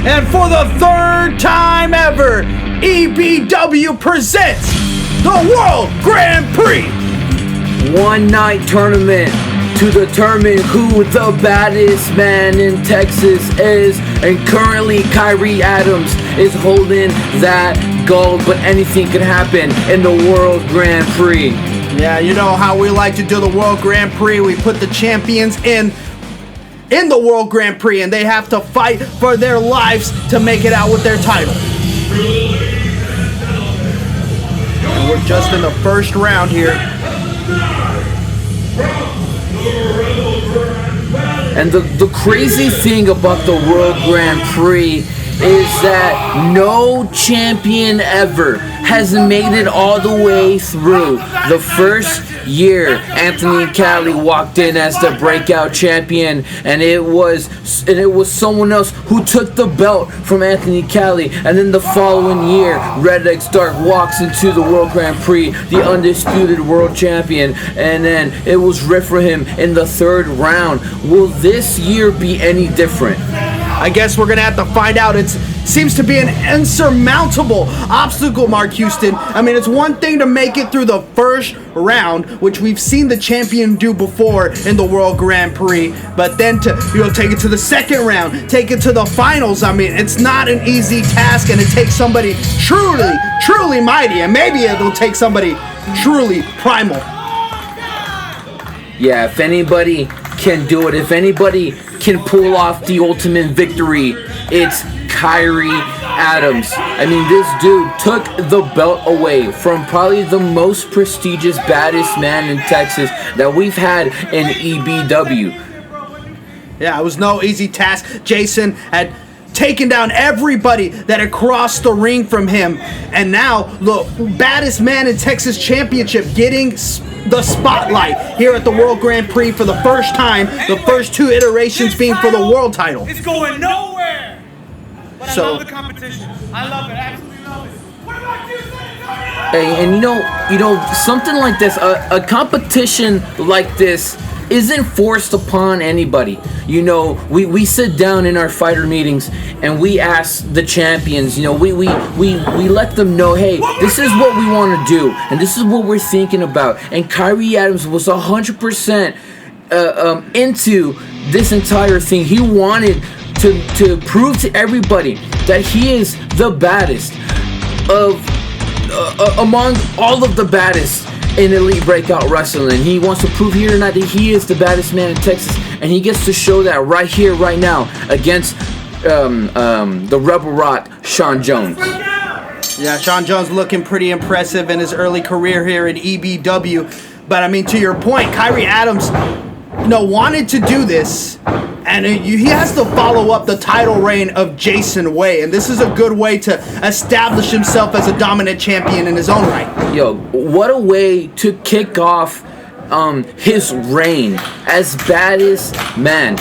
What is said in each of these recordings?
And for the third time ever, EBW presents the World Grand Prix. One night tournament to determine who the baddest man in Texas is. And currently Kyrie Adams is holding that gold, but anything can happen in the World Grand Prix. Yeah, you know how we like to do the World Grand Prix. We put the champions in the World Grand Prix, and they have to fight for their lives to make it out with their title. And we're just in the first round here. And the crazy thing about the World Grand Prix is that no champion ever has made it all the way through. The first year, Anthony Callie walked in as the breakout champion, and it was someone else who took the belt from Anthony Callie. And then the following year, Red X Dark walks into the World Grand Prix, the undisputed world champion, and then it was ripped for him in the third round. Will this year be any different? I guess we're going to have to find out. It seems to be an insurmountable obstacle, Mark Houston. I mean, it's one thing to make it through the first round, which we've seen the champion do before in the World Grand Prix, but then to take it to the second round, take it to the finals. I mean, it's not an easy task, and it takes somebody truly mighty, and maybe it'll take somebody truly primal. Yeah, if anybody can do it, if anybody can pull off the ultimate victory, it's Kyrie Adams. I mean, this dude took the belt away from probably the most prestigious baddest man in Texas that we've had in EBW. Yeah, it was no easy task. Jason had taken down everybody that had crossed the ring from him, and now the baddest man in Texas championship getting the spotlight here at the World Grand Prix for the first time, the first two iterations being for the world title. It's going nowhere. But So, I love the competition. I love it. I absolutely love it. What about you, And you know, something like this, a competition like this isn't forced upon anybody. You know, we sit down in our fighter meetings and we ask the champions, you know, we let them know, hey, this is what we want to do and this is what we're thinking about. And Kyrie Adams was 100% into this entire thing. He wanted to prove to everybody that he is the baddest of among all of the baddest in Elite Breakout Wrestling. He wants to prove here tonight that he is the baddest man in Texas, and he gets to show that right here, right now, against the Rebel Rock, Shawn Jones. yeah, Shawn Jones looking pretty impressive in his early career here in EBW. But I mean, to your point, Kyrie Adams, wanted to do this, and he has to follow up the title reign of Jason Way, and this is a good way to establish himself as a dominant champion in his own right. Yo, what a way to kick off his reign as baddest man.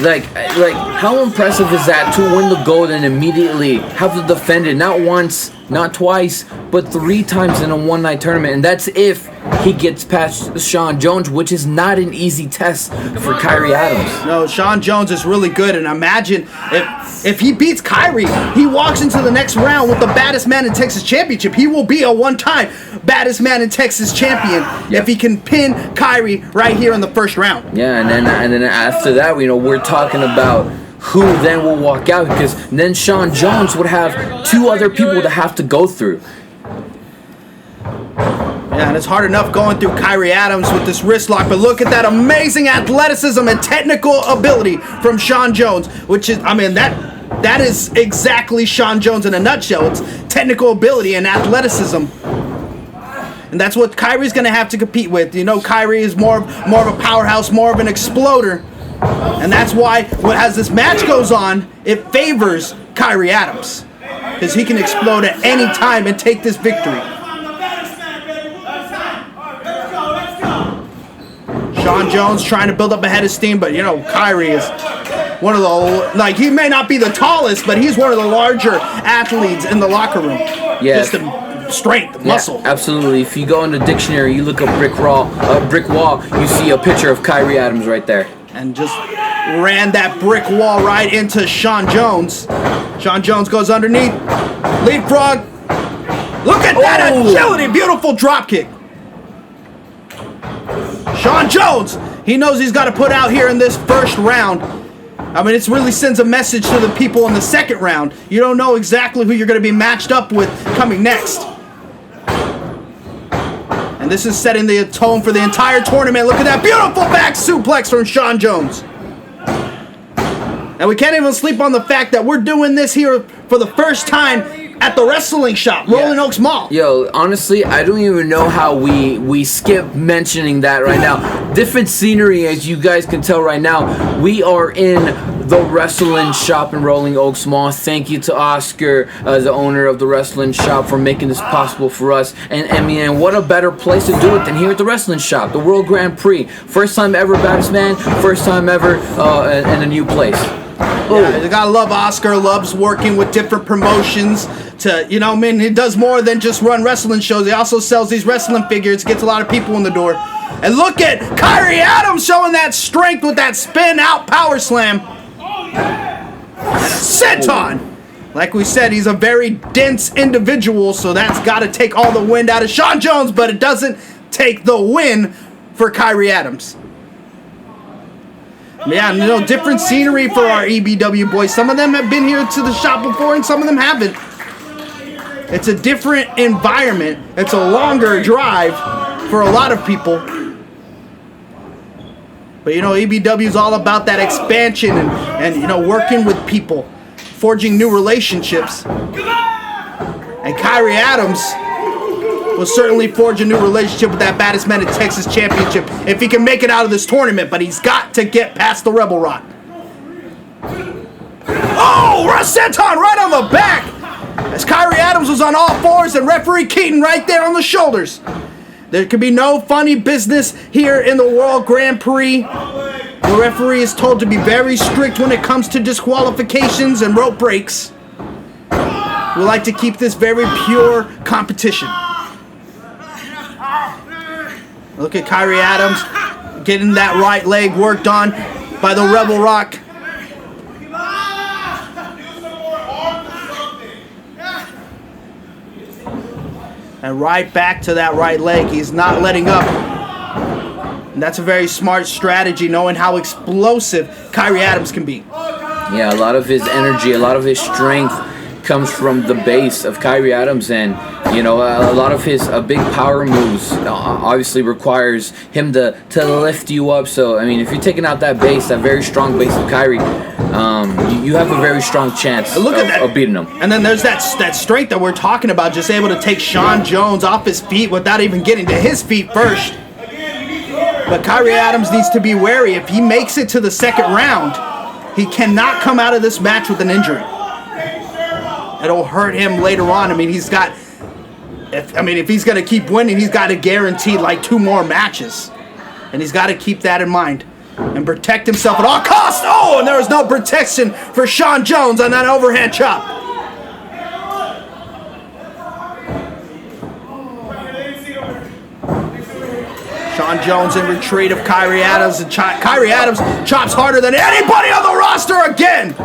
Like how impressive is that to win the gold and immediately have to defend it not once, not twice, but 3 times in a one-night tournament, and that's if he gets past Shawn Jones, which is not an easy test for Kyrie Adams. No, Shawn Jones is really good, and imagine if he beats Kyrie, he walks into the next round with the baddest man in Texas championship. He will be a one-time baddest man in Texas champion if he can pin Kyrie right here in the first round. Yeah, and then after that, we're talking about who then will walk out, because then Shawn Jones would have 2 other people to have to go through. Yeah, and it's hard enough going through Kyrie Adams with this wrist lock, but look at that amazing athleticism and technical ability from Shawn Jones, which is, I mean, that is exactly Shawn Jones in a nutshell. It's technical ability and athleticism. And that's what Kyrie's going to have to compete with. Kyrie is more of a powerhouse, more of an exploder. And that's why, as this match goes on, it favors Kyrie Adams, because he can explode at any time and take this victory. Shawn Jones trying to build up a head of steam, but Kyrie is one of the, he may not be the tallest, but he's one of the larger athletes in the locker room. Yeah. Just the strength, muscle. Yeah, absolutely. If you go in the dictionary, you look up brick wall, you see a picture of Kyrie Adams right there. And just ran that brick wall right into Shawn Jones. Shawn Jones goes underneath. Leapfrog. Look at that agility. Beautiful drop kick. Shawn Jones. He knows he's got to put out here in this first round. I mean, it really sends a message to the people in the second round. You don't know exactly who you're going to be matched up with coming next. And this is setting the tone for the entire tournament. Look at that beautiful back suplex from Shawn Jones. And we can't even sleep on the fact that we're doing this here for the first time at the wrestling shop, Rolling Oaks Mall. Yo, honestly, I don't even know how we skip mentioning that right now. Different scenery, as you guys can tell right now. We are in the wrestling shop in Rolling Oaks Mall. Thank you to Oscar, the owner of the wrestling shop, for making this possible for us. And I mean, what a better place to do it than here at the wrestling shop, the World Grand Prix. First time ever, Baddest Man. First time ever in a new place. Yeah, you gotta love Oscar. Loves working with different promotions. You know, I mean, he does more than just run wrestling shows. He also sells these wrestling figures, gets a lot of people in the door. And look at Kyrie Adams showing that strength with that spin out power slam. Senton. Like we said, he's a very dense individual, so that's got to take all the wind out of Shawn Jones, but it doesn't take the win for Kyrie Adams. Yeah, you know, different scenery for our EBW boys. Some of them have been here to the shop before, and some of them haven't. It's a different environment. It's a longer drive for a lot of people. But, you know, EBW is all about that expansion and, you know, working with people, forging new relationships. And Kyrie Adams will certainly forge a new relationship with that Baddest Man in Texas Championship if he can make it out of this tournament, but he's got to get past the Rebel Rock. Oh, Senton right on the back as Kyrie Adams was on all fours and referee Keaton right there on the shoulders. There can be no funny business here in the World Grand Prix. The referee is told to be very strict when it comes to disqualifications and rope breaks. We like to keep this very pure competition. Look at Kyrie Adams getting that right leg worked on by the Rebel Rock. And right back to that right leg. He's not letting up. And that's a very smart strategy, knowing how explosive Kyrie Adams can be. Yeah, a lot of his energy, a lot of his strength comes from the base of Kyrie Adams, and you know, a lot of his big power moves obviously requires him to lift you up. So I mean, if you're taking out that base, that very strong base of Kyrie, you have a very strong chance of beating him. And then there's that strength that we're talking about, just able to take Shawn Jones off his feet without even getting to his feet first. But Kyrie Adams needs to be wary. If he makes it to the second round, he cannot come out of this match with an injury. It'll hurt him later on. I mean, if he's going to keep winning, he's got to guarantee like 2 more matches. And he's got to keep that in mind and protect himself at all costs. Oh, and there was no protection for Shawn Jones on that overhand chop. Shawn Jones in retreat of Kyrie Adams, and Kyrie Adams chops harder than anybody on the roster again.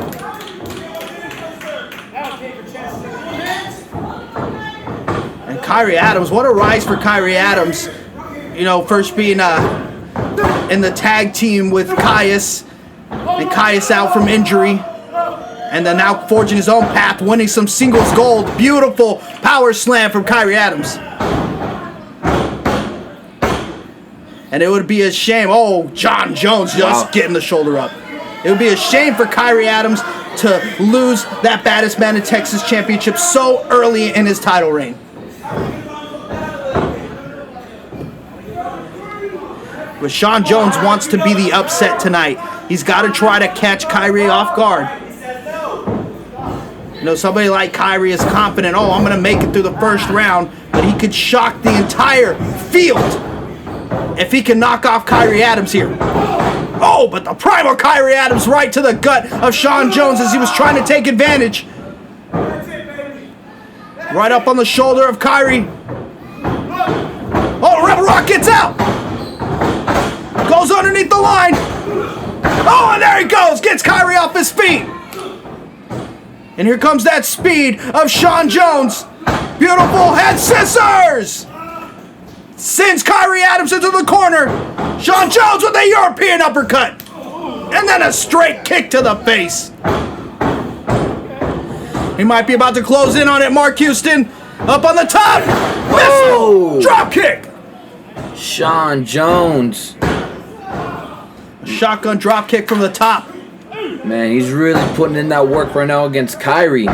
And Kyrie Adams, what a rise for Kyrie Adams. You know, first being in the tag team with Caius, and Caius out from injury, and then now forging his own path, winning some singles gold. Beautiful power slam from Kyrie Adams. And it would be a shame. Oh, Shawn Jones just getting the shoulder up. It would be a shame for Kyrie Adams to lose that Baddest Man in Texas Championship so early in his title reign. But Shawn Jones wants to be the upset tonight. He's got to try to catch Kyrie off guard. You know, somebody like Kyrie is confident, oh, I'm going to make it through the first round, but he could shock the entire field if he can knock off Kyrie Adams here. Oh, but the primal Kyrie Adams right to the gut of Shawn Jones as he was trying to take advantage. Right up on the shoulder of Kyrie. Oh, Rebel Rock gets out. Goes underneath the line. Oh, and there he goes. Gets Kyrie off his feet. And here comes that speed of Shawn Jones. Beautiful head scissors. Sends Kyrie Adams into the corner. Shawn Jones with a European uppercut. And then a straight kick to the face. He might be about to close in on it, Mark Houston. Up on the top. Missile. Drop kick. Shawn Jones. Shotgun drop kick from the top. Man, he's really putting in that work right now against Kyrie.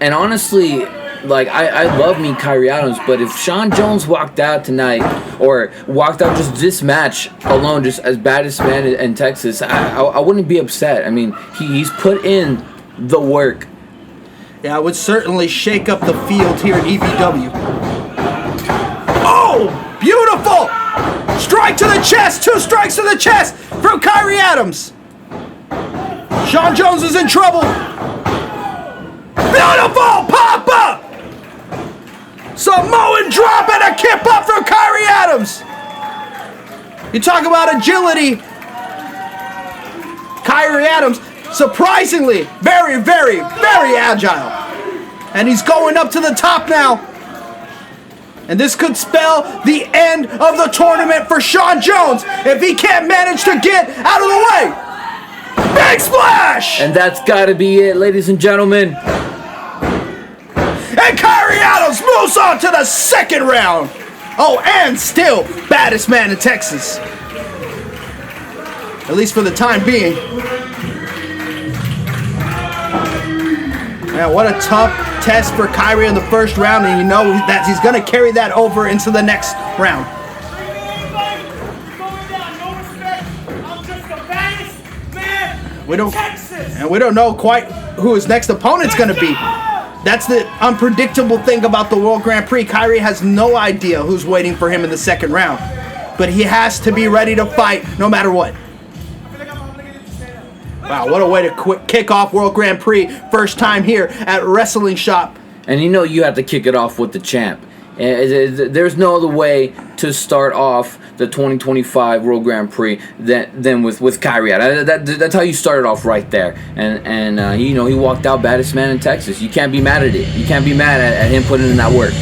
And honestly, like, I love me Kyrie Adams, but if Shawn Jones walked out tonight, or walked out just this match alone, just as Baddest Man in Texas, I wouldn't be upset. I mean, he's put in the work. Yeah, it would certainly shake up the field here at EBW. Oh, beautiful! Strike to the chest, 2 strikes to the chest from Kyrie Adams. Shawn Jones is in trouble. Beautiful pop-up! Samoan drop and a kip up from Kyrie Adams. You talk about agility. Kyrie Adams, surprisingly, very, very, very agile. And he's going up to the top now. And this could spell the end of the tournament for Shawn Jones if he can't manage to get out of the way. Big splash! And that's got to be it, ladies and gentlemen. And Kyrie Adams moves on to the second round. Oh, and still Baddest Man in Texas. At least for the time being. Man, what a tough test for Kyrie in the first round, and you know that he's going to carry that over into the next round. We don't know quite who his next opponent's going to be. That's the unpredictable thing about the World Grand Prix. Kyrie has no idea who's waiting for him in the second round, but he has to be ready to fight no matter what. Wow, what a way to kick off World Grand Prix. First time here at Wrestling Shop. And you know you have to kick it off with the champ. There's no other way to start off the 2025 World Grand Prix than with Kyrie. That's how you start it off right there. And you know, he walked out Baddest Man in Texas. You can't be mad at it. You can't be mad at him putting in that work.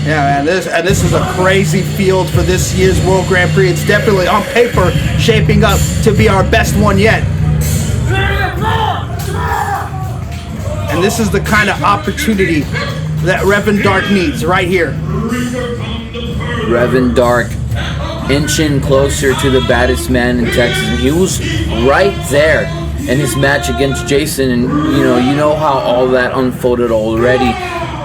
Yeah, man, this is a crazy field for this year's World Grand Prix. It's definitely, on paper, shaping up to be our best one yet. And this is the kind of opportunity that Revan Dark needs right here. Revan Dark inching closer to the Baddest Man in Texas. And he was right there in his match against Jason, and you know how all that unfolded already.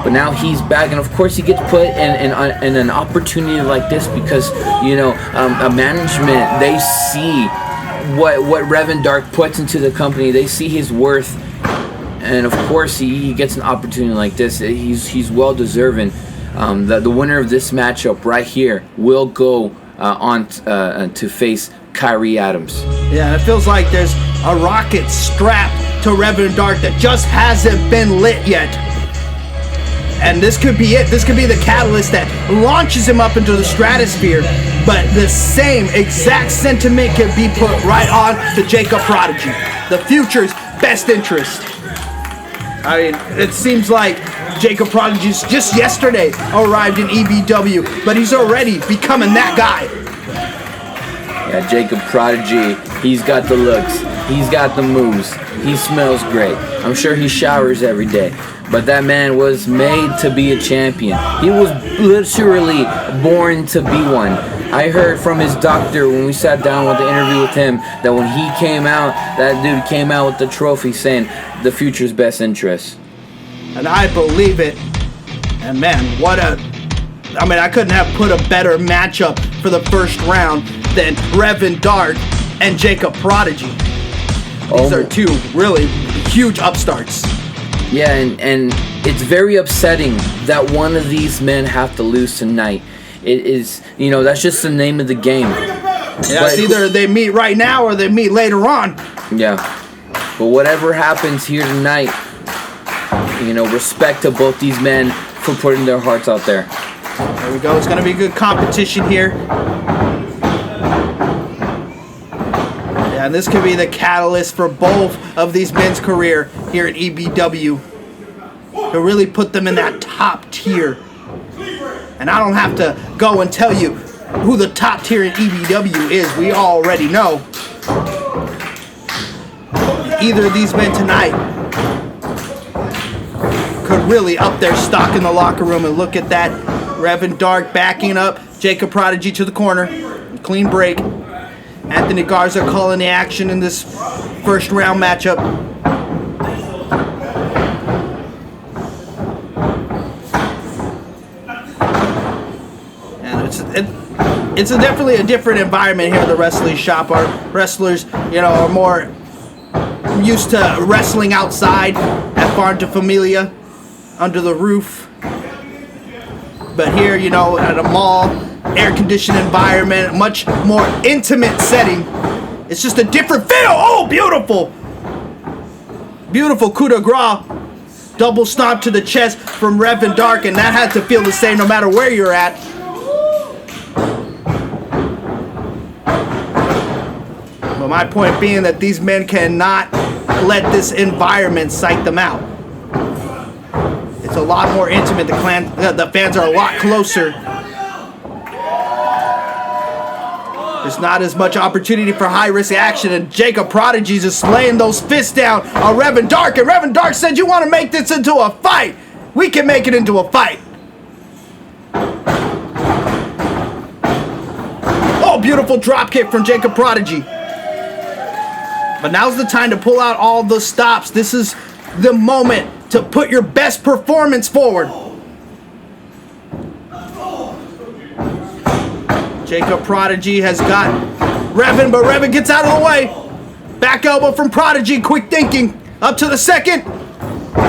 But now he's back, and of course he gets put in an opportunity like this because a management, they see what Revan Dark puts into the company. They see his worth. And of course, he gets an opportunity like this. He's well deserving. The winner of this matchup right here will go on to face Kyrie Adams. Yeah, it feels like there's a rocket strapped to Revan Dark that just hasn't been lit yet. And this could be it. This could be the catalyst that launches him up into the stratosphere. But the same exact sentiment can be put right on to Jacob Prodigy, the future's best interest. I mean, it seems like Jacob Prodigy just yesterday arrived in EBW, but he's already becoming that guy. Yeah, Jacob Prodigy, he's got the looks, he's got the moves, he smells great. I'm sure he showers every day, but that man was made to be a champion. He was literally born to be one. I heard from his doctor when we sat down with the interview with him that when he came out, that dude came out with the trophy saying the future's best interest. And I believe it. And man, I couldn't have put a better matchup for the first round than Revan Dark and Jacob Prodigy. These are two really huge upstarts. Yeah, and it's very upsetting that one of these men have to lose tonight. It is, that's just the name of the game. Yeah, it's either they meet right now or they meet later on. Yeah. But whatever happens here tonight, respect to both these men for putting their hearts out there. There we go. It's going to be good competition here. Yeah, and this could be the catalyst for both of these men's career here at EBW to really put them in that top tier. And I don't have to go and tell you who the top tier in EBW is. We already know. Either of these men tonight could really up their stock in the locker room. And look at that. Revan Dark backing up. Jacob Prodigy to the corner. Clean break. Anthony Garza calling the action in this first round matchup. And it's definitely a different environment here in the wrestling shop. Our wrestlers, are more used to wrestling outside at Farm to Familia under the roof. But here, at a mall, air-conditioned environment, much more intimate setting. It's just a different feel. Oh, beautiful. Beautiful coup de grace. Double stomp to the chest from Revan Dark, and that had to feel the same no matter where you're at. But my point being that these men cannot let this environment psych them out. It's a lot more intimate. The fans are a lot closer. There's not as much opportunity for high-risk action, and Jacob Prodigy's just laying those fists down on Revan Dark, and Revan Dark said, you want to make this into a fight? We can make it into a fight. Oh, beautiful drop kick from Jacob Prodigy. But now's the time to pull out all the stops. This is the moment to put your best performance forward. Jacob Prodigy has got Revan, but Revan gets out of the way. Back elbow from Prodigy, quick thinking. Up to the second.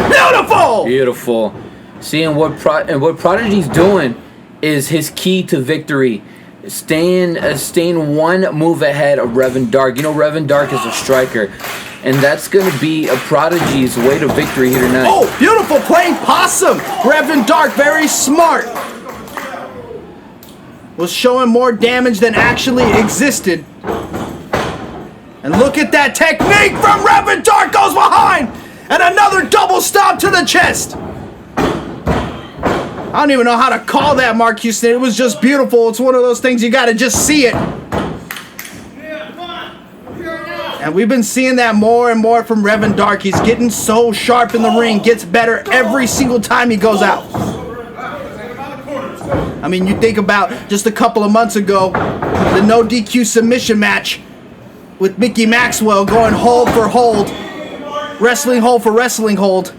Beautiful! Beautiful. Seeing what Prodigy's doing is his key to victory. Staying one move ahead of Revan Dark. Revan Dark is a striker, and that's going to be a Prodigy's way to victory here tonight. Oh, beautiful, playing possum. Revan Dark, very smart. Was showing more damage than actually existed. And look at that technique from Revan Dark, goes behind, and another double stomp to the chest. I don't even know how to call that, Mark Houston. It was just beautiful. It's one of those things you got to just see it. And we've been seeing that more and more from Revan Dark. He's getting so sharp in the ring, gets better every single time he goes out. I mean, you think about just a couple of months ago, the no DQ submission match with Mickey Maxwell going hold for hold, wrestling hold for wrestling hold.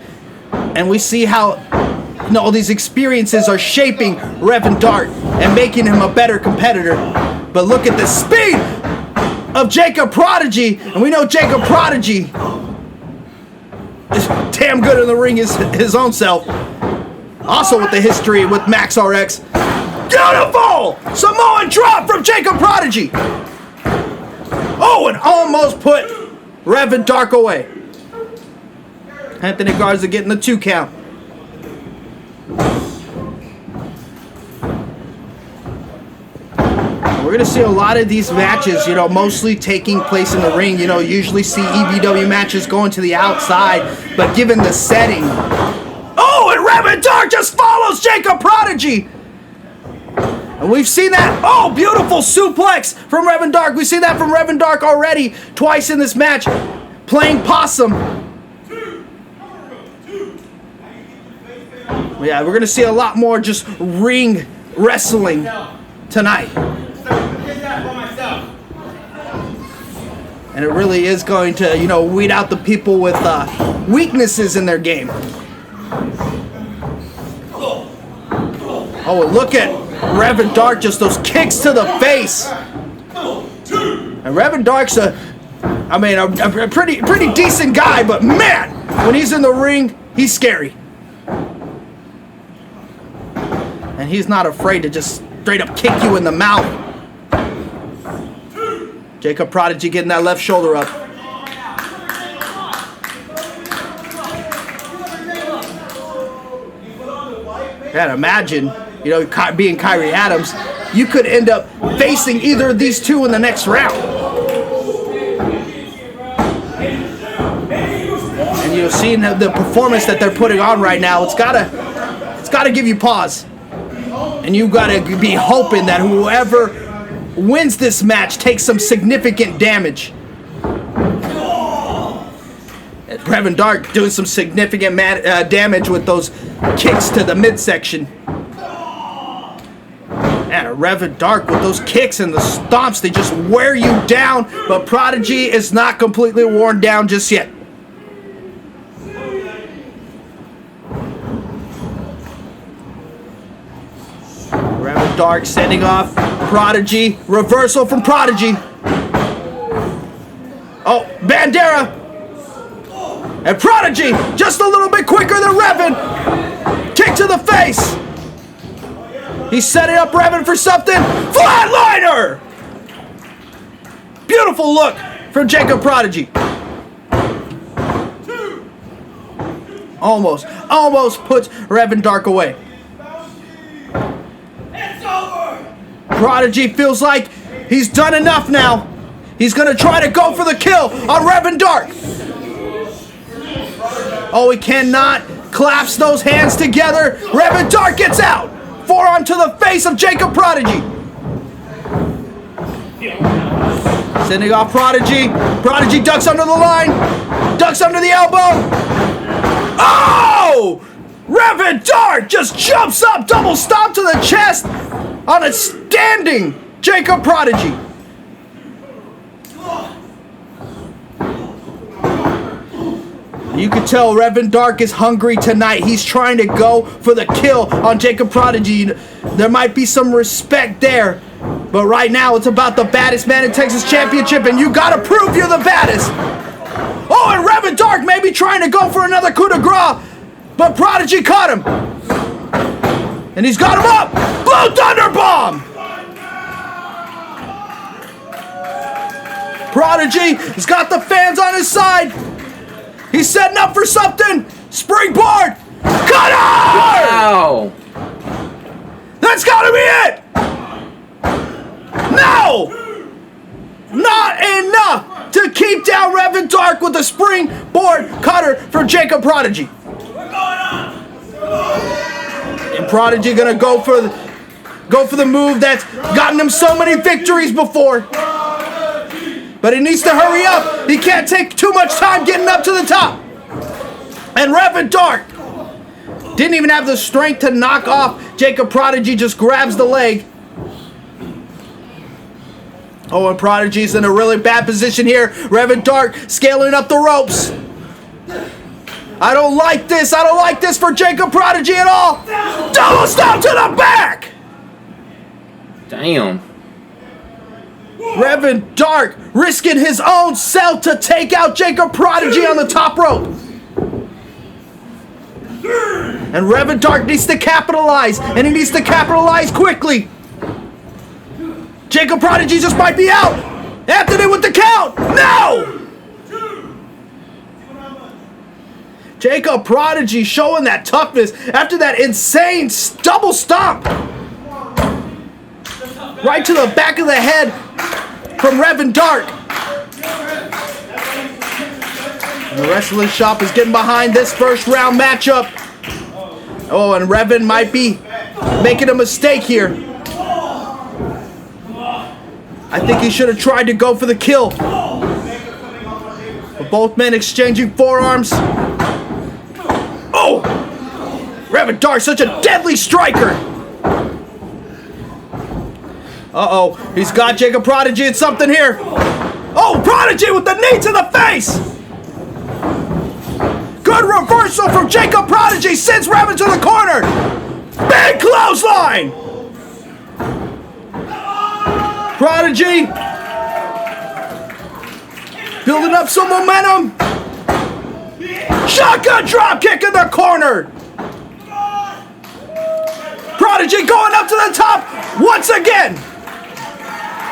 And we see how all these experiences are shaping Revan Dark and making him a better competitor. But look at the speed of Jacob Prodigy, and we know Jacob Prodigy is damn good in the ring his own self. Also with the history with Max RX. Beautiful! Samoan drop from Jacob Prodigy. Oh, and almost put Revan Dark away. Anthony Garza getting the 2 count. We're going to see a lot of these matches, mostly taking place in the ring. Usually see EBW matches going to the outside, but given the setting. Oh, and Revan Dark just follows Jacob Prodigy. And we've seen that. Oh, beautiful suplex from Revan Dark. We've seen that from Revan Dark already twice in this match. Playing possum. Yeah, we're going to see a lot more just ring wrestling tonight. And it really is going to, weed out the people with weaknesses in their game. Oh, and look at Revan Dark, just those kicks to the face. And Revan Dark's a pretty decent guy, but man, when he's in the ring, he's scary. And he's not afraid to just straight up kick you in the mouth. Jacob Prodigy getting that left shoulder up. Man, imagine, being Kyrie Adams, you could end up facing either of these two in the next round. And you've seen the performance that they're putting on right now. It's gotta give you pause. And you gotta be hoping that whoever wins this match takes some significant damage. Revan Dark doing some significant damage with those kicks to the midsection. And Revan Dark with those kicks and the stomps, they just wear you down. But Prodigy is not completely worn down just yet. Revan Dark sending off Prodigy. Reversal from Prodigy. Oh, Bandera. And Prodigy just a little bit quicker than Revan. Kick to the face. He's setting up Revan for something. Flatliner! Beautiful look from Jacob Prodigy. Almost puts Revan Dark away. Prodigy feels like he's done enough now. He's gonna try to go for the kill on Revan Dark. Oh, he cannot collapse those hands together. Revan Dark gets out. Forearm to the face of Jacob Prodigy. Sending off Prodigy. Prodigy ducks under the line. Ducks under the elbow. Oh! Revan Dark just jumps up, double stomp to the chest on a standing Jacob Prodigy. You can tell Revan Dark is hungry tonight. He's trying to go for the kill on Jacob Prodigy. There might be some respect there, but right now it's about the baddest man in Texas Championship, and you gotta prove you're the baddest. Oh, and Revan Dark may be trying to go for another coup de grace, but Prodigy caught him. And he's got him up. Blue Thunder Bomb. Prodigy has got the fans on his side. He's setting up for something. Springboard. Cutter! Wow. That's gotta be it. No! Not enough to keep down Revan Dark with a springboard cutter for Jacob Prodigy. And Prodigy gonna go for the move that's gotten him so many victories before. But he needs to hurry up. He can't take too much time getting up to the top. And Revan Dark didn't even have the strength to knock off Jacob Prodigy, just grabs the leg. Oh, and Prodigy's in a really bad position here. Revan Dark scaling up the ropes. I don't like this. I don't like this for Jacob Prodigy at all. Double stomp to the back. Damn. Revan Dark risking his own self to take out Jacob Prodigy on the top rope. And Revan Dark needs to capitalize, and he needs to capitalize quickly. Jacob Prodigy just might be out. Anthony with the count. No! Jacob Prodigy showing that toughness after that insane double stomp. Right to the back of the head from Revan Dark. And the rest of the shop is getting behind this first round matchup. Oh, and Revan might be making a mistake here. I think he should have tried to go for the kill. But both men exchanging forearms. Oh! Revan Dark, such a deadly striker. Uh-oh, he's got Jacob Prodigy in something here. Oh, Prodigy with the knee to the face. Good reversal from Jacob Prodigy, sends Revan to the corner. Big clothesline. Prodigy building up some momentum. Shotgun drop kick in the corner. Prodigy going up to the top once again.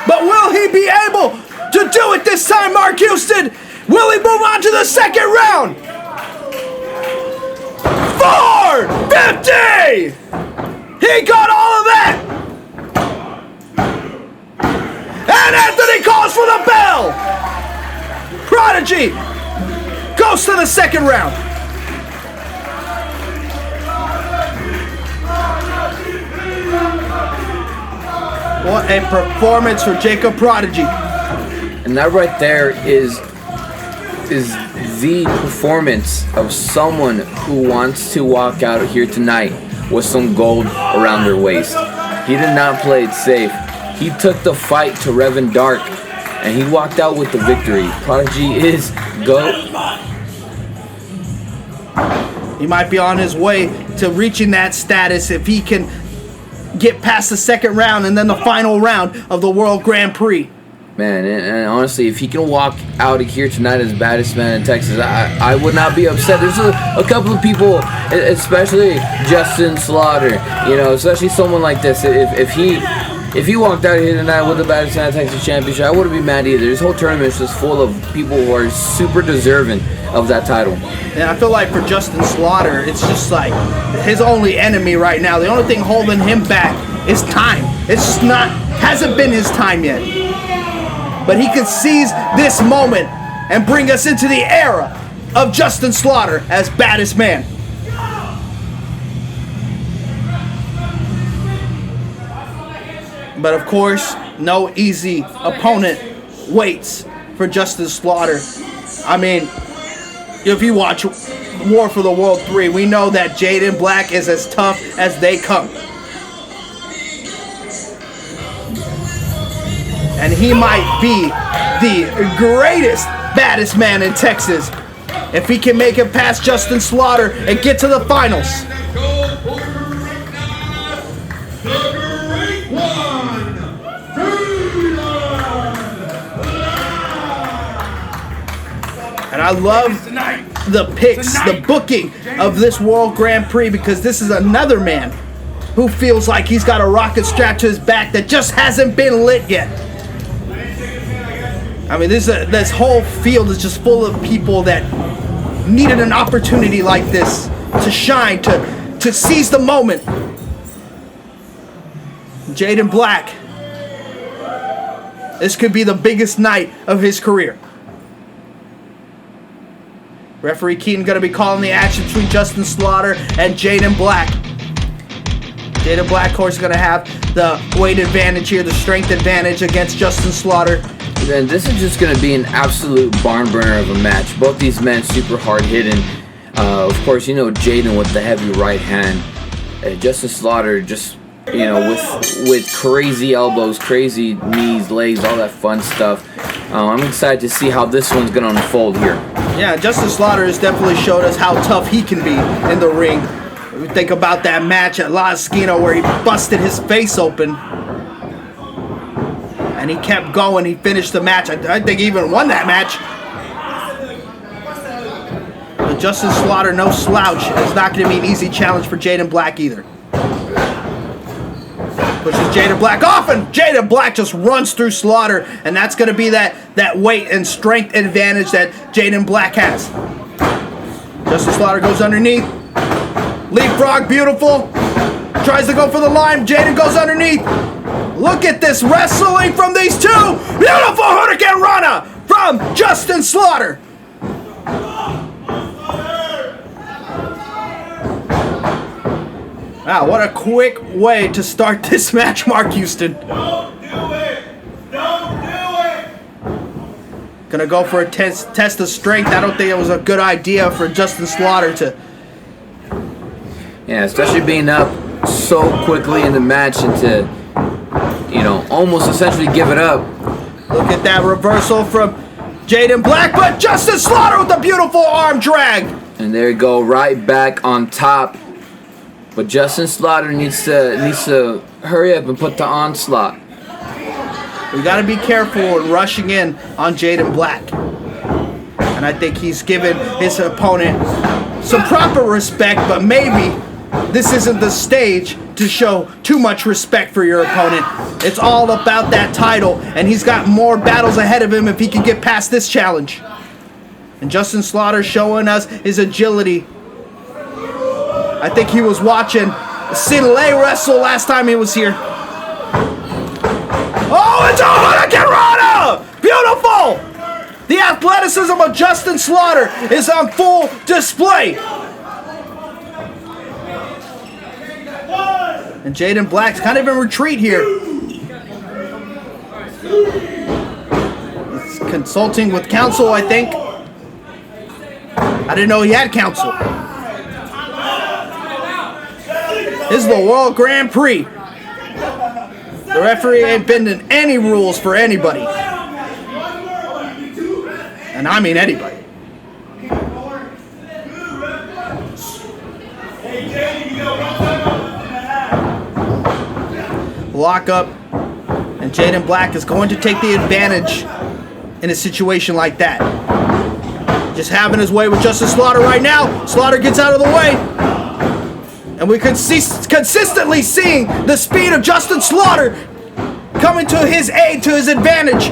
But will he be able to do it this time, Mark Houston? Will he move on to the second round? 450! He got all of that! And Anthony calls for the bell! Prodigy goes to the second round. What a performance for Jacob Prodigy. And that right there is the performance of someone who wants to walk out here tonight with some gold around their waist. He did not play it safe. He took the fight to Revan Dark, and he walked out with the victory. Prodigy is GOAT. He might be on his way to reaching that status if he can get past the second round and then the final round of the World Grand Prix. Man, and honestly, if he can walk out of here tonight as Baddest Man in Texas, I would not be upset. There's a couple of people, especially Justin Slaughter, you know, especially someone like this. If he walked out of here tonight with the Baddest Man in Texas Championship, I wouldn't be mad either. This whole tournament is just full of people who are super deserving of that title. And I feel like for Justin Slaughter, it's just like his only enemy right now. The only thing holding him back is time. It's just hasn't been his time yet. But he can seize this moment and bring us into the era of Justin Slaughter as Baddest Man. But of course, no easy opponent waits for Justin Slaughter. I mean, if you watch War for the World 3, we know that Jaden Black is as tough as they come. And he might be the greatest baddest man in Texas if he can make it past Justin Slaughter and get to the finals. And I love the picks, the booking of this World Grand Prix, because this is another man who feels like he's got a rocket strapped to his back that just hasn't been lit yet. I mean, this whole field is just full of people that needed an opportunity like this to shine, to seize the moment. Jaden Black, this could be the biggest night of his career. Referee Keaton going to be calling the action between Justin Slaughter and Jaden Black. Jaden Black, of course, is going to have the weight advantage here, the strength advantage against Justin Slaughter. And this is just going to be an absolute barn burner of a match. Both these men super hard hitting. Of course, you know, Jaden with the heavy right hand. Justin Slaughter just, you know, with crazy elbows, crazy knees, legs, all that fun stuff. I'm excited to see how this one's going to unfold here. Yeah, Justin Slaughter has definitely showed us how tough he can be in the ring. We think about that match at La Esquina where he busted his face open. And he kept going. He finished the match. I think he even won that match. But Justin Slaughter, no slouch. It's not going to be an easy challenge for Jaden Black either. Pushes Jaden Black off, and Jaden Black just runs through Slaughter. And that's going to be that weight and strength advantage that Jaden Black has. Justin Slaughter goes underneath. Leapfrog, beautiful. Tries to go for the line. Jaden goes underneath. Look at this wrestling from these two. Beautiful Hurricane Rana from Justin Slaughter. Wow, what a quick way to start this match, Mark Houston. Don't do it. Don't do it. Gonna go for a test of strength. I don't think it was a good idea for Justin Slaughter to... Yeah, especially being up so quickly in the match and to, you know, almost essentially give it up. Look at that reversal from Jaden Black, but Justin Slaughter with a beautiful arm drag. And there you go, right back on top. But Justin Slaughter needs to hurry up and put the onslaught. We got to be careful when rushing in on Jaden Black. And I think he's given his opponent some proper respect, but maybe this isn't the stage to show too much respect for your opponent. It's all about that title, and he's got more battles ahead of him if he can get past this challenge. And Justin Slaughter showing us his agility. I think he was watching Sinlay wrestle last time he was here. Oh, it's a Hurricane Rana! Beautiful! The athleticism athleticism of Justin Slaughter is on full display. And Jaden Black's kind of in retreat here. He's consulting with counsel, I think. I didn't know he had counsel. This is the World Grand Prix. The referee ain't bending any rules for anybody. And I mean anybody. Lock up. And Jaden Black is going to take the advantage in a situation like that. Just having his way with Justin Slaughter right now. Slaughter gets out of the way. And we could see consistently seeing the speed of Justin Slaughter coming to his aid, to his advantage.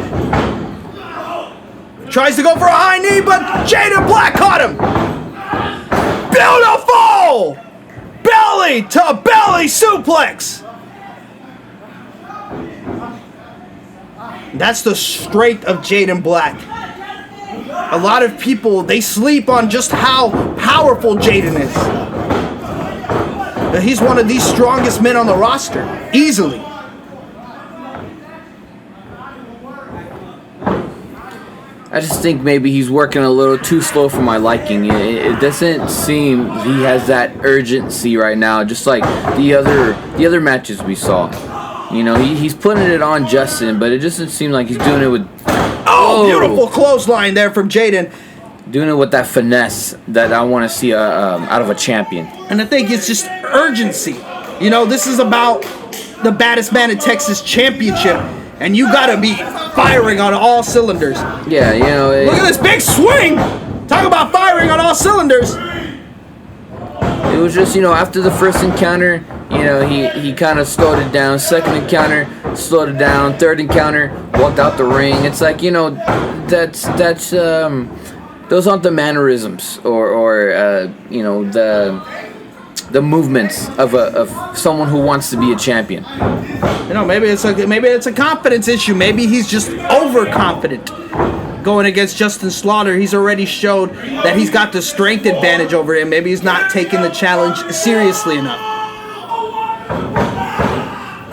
Tries to go for a high knee, but Jaden Black caught him. Beautiful! Belly to belly suplex. That's the strength of Jaden Black. A lot of people, they sleep on just how powerful Jaden is. He's one of the strongest men on the roster, easily. I just think maybe he's working a little too slow for my liking. It doesn't seem he has that urgency right now, just like the other matches we saw. You know, he's putting it on Justin, but it doesn't seem like he's doing it with... Oh, beautiful clothesline there from Jaden. Doing it with that finesse that I want to see out of a champion. And I think it's just urgency. You know, this is about the Baddest Man in Texas Championship, and you got to be firing on all cylinders. Yeah, you know... Look at this big swing! Talk about firing on all cylinders. It was just, you know, after the first encounter, you know, he kind of slowed it down. Second encounter, slowed it down. Third encounter, walked out the ring. It's like, you know, that's those aren't the mannerisms or you know, the movements of someone who wants to be a champion. You know, maybe it's a confidence issue. Maybe he's just overconfident. Going against Justin Slaughter, he's already showed that he's got the strength advantage over him. Maybe he's not taking the challenge seriously enough.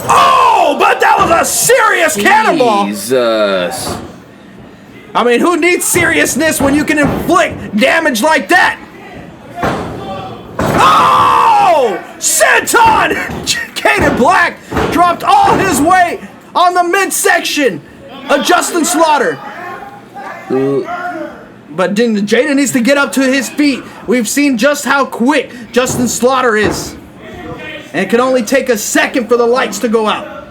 Oh, but that was a serious cannonball. Jesus. I mean, who needs seriousness when you can inflict damage like that? Oh! Senton! Jaden Black dropped all his weight on the midsection of Justin Slaughter. But Jaden needs to get up to his feet. We've seen just how quick Justin Slaughter is. And it can only take a second for the lights to go out.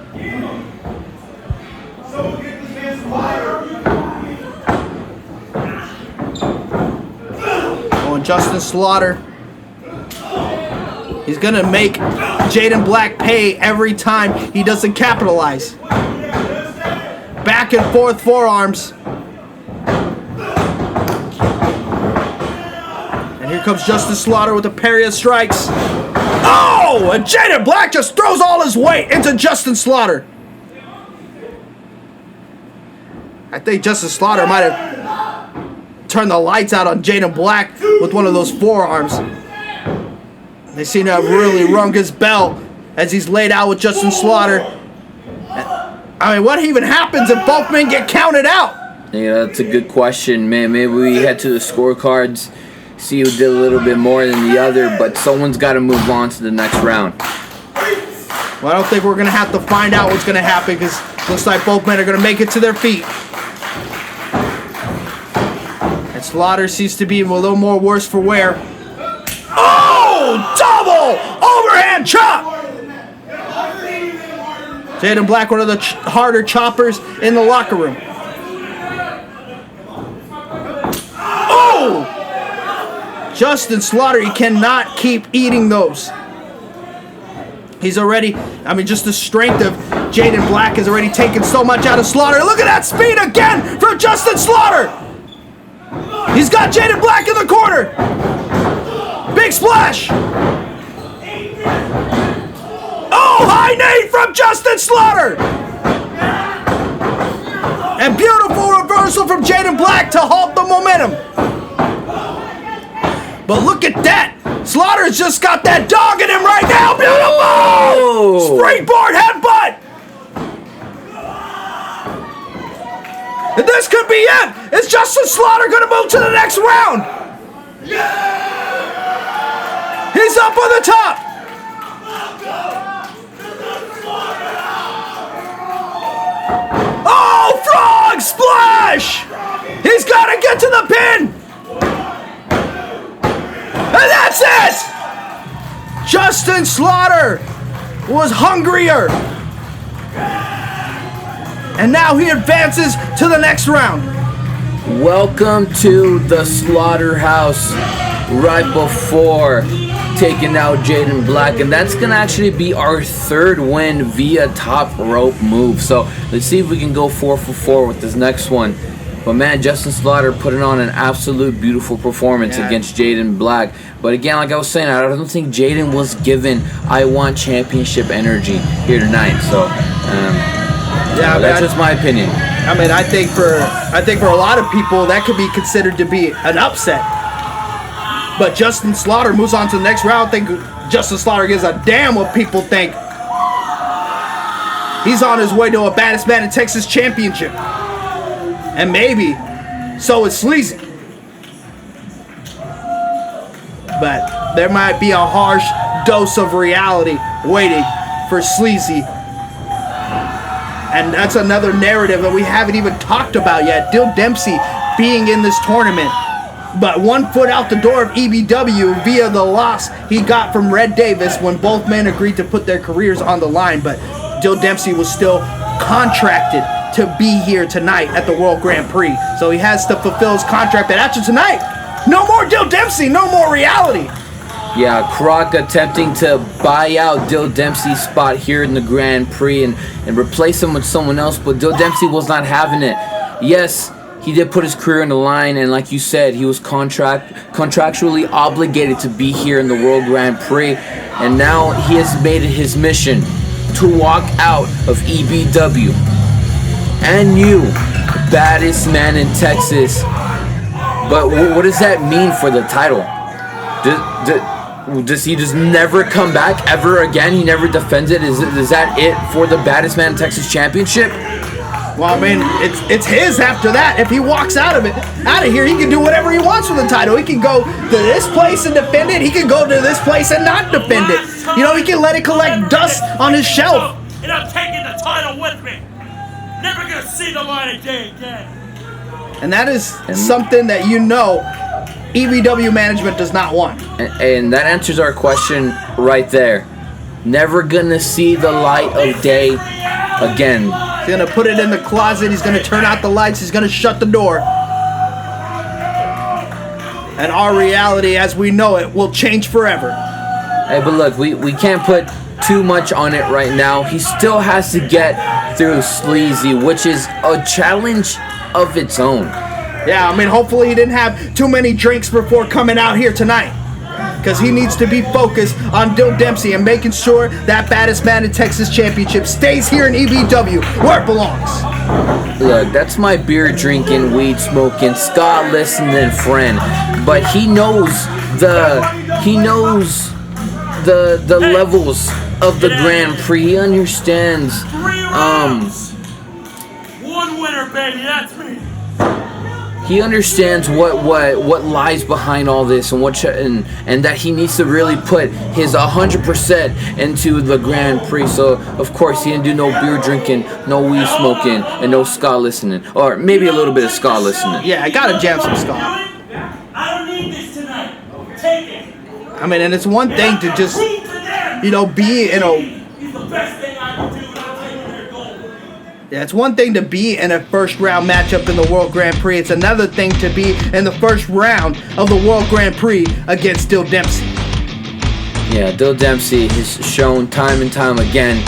Oh, and Justin Slaughter, he's going to make Jaden Black pay every time he doesn't capitalize. Back and forth forearms. And here comes Justin Slaughter with a parry of strikes. Oh! And Jaden Black just throws all his weight into Justin Slaughter. I think Justin Slaughter might have turned the lights out on Jaden Black with one of those forearms. They seem to have really rung his bell as he's laid out with Justin Slaughter. I mean, what even happens if both men get counted out? Yeah, that's a good question, man. Maybe we head to the scorecards, see who did a little bit more than the other, but someone's got to move on to the next round. Well, I don't think we're going to have to find out what's going to happen because it looks like both men are going to make it to their feet. And Slaughter seems to be a little more worse for wear. Oh! Double overhand chop! Jaden Black, one of the harder choppers in the locker room. Oh! Justin Slaughter, he cannot keep eating those. He's already, I mean, just the strength of Jaden Black has already taken so much out of Slaughter. Look at that speed again from Justin Slaughter. He's got Jaden Black in the corner. Big splash. Oh, high knee from Justin Slaughter. And beautiful reversal reversal from Jaden Black to halt the momentum. But look at that. Slaughter's just got that dog in him right now. Beautiful! Springboard headbutt. And this could be it. Is Justin Slaughter going to move to the next round? He's up on the top. Oh, frog splash! He's got to get to the pin. And that's it! Justin Slaughter was hungrier. And now he advances to the next round. Welcome to the slaughterhouse right before taking out Jaden Black. And that's going to actually be our third win via top rope move. So let's see if we can go 4 for 4 with this next one. But man, Justin Slaughter putting on an absolute beautiful performance against Jaden Black. But again, like I was saying, I don't think Jaden was given I want championship energy here tonight. So that's just my opinion. I mean, I think for a lot of people that could be considered to be an upset. But Justin Slaughter moves on to the next round. I think Justin Slaughter gives a damn what people think. He's on his way to a Baddest Man in Texas championship. And maybe so is Sleazy. But there might be a harsh dose of reality waiting for Sleazy. And that's another narrative that we haven't even talked about yet. Dill Dempsey being in this tournament, but 1 foot out the door of EBW via the loss he got from Red Davis when both men agreed to put their careers on the line. But Dill Dempsey was still contracted to be here tonight at the World Grand Prix. So he has to fulfill his contract. But after tonight, no more Dill Dempsey, no more reality. Yeah, Croc attempting to buy out Dill Dempsey's spot here in the Grand Prix and replace him with someone else, but Dill Dempsey was not having it. Yes, he did put his career on the line, and like you said, he was contractually obligated to be here in the World Grand Prix, and now he has made it his mission to walk out of EBW. And you, baddest man in Texas. But what does that mean for the title? Does he just never come back ever again? He never defends it? Is that it for the Baddest Man in Texas championship? Well, I mean, it's his after that. If he walks out of here, he can do whatever he wants with the title. He can go to this place and defend it. He can go to this place and not defend it. You know, he can let it collect dust on his shelf. And I'm taking the title with me. Never gonna see the light of day again. And that is something that you know EBW management does not want. And that answers our question right there. Never gonna see the light of day again. He's gonna put it in the closet. He's gonna turn out the lights. He's gonna shut the door. And our reality as we know it will change forever. Hey, but look, we can't put too much on it right now. He still has to get through Sleazy, which is a challenge of its own. Yeah, I mean, hopefully he didn't have too many drinks before coming out here tonight. Because he needs to be focused on Dill Dempsey and making sure that Baddest Man in Texas championship stays here in EBW where it belongs. Look, that's my beer drinking, weed smoking, ska listening friend. But he knows the levels of the Grand Prix. He understands. 3 rounds. 1 winner, baby. That's me. He understands what lies behind all this and that he needs to really put his 100% into the Grand Prix. So of course he didn't do no beer drinking, no weed smoking, and no ska listening, or maybe a little bit of ska listening. Yeah, I gotta jam some ska. I don't need this tonight. Take it. I mean, and it's one thing to just, you know, be in a. He's the best thing I can do, and I'll take their gold. Yeah, it's one thing to be in a first round matchup in the World Grand Prix. It's another thing to be in the first round of the World Grand Prix against Dill Dempsey. Yeah, Dill Dempsey has shown time and time again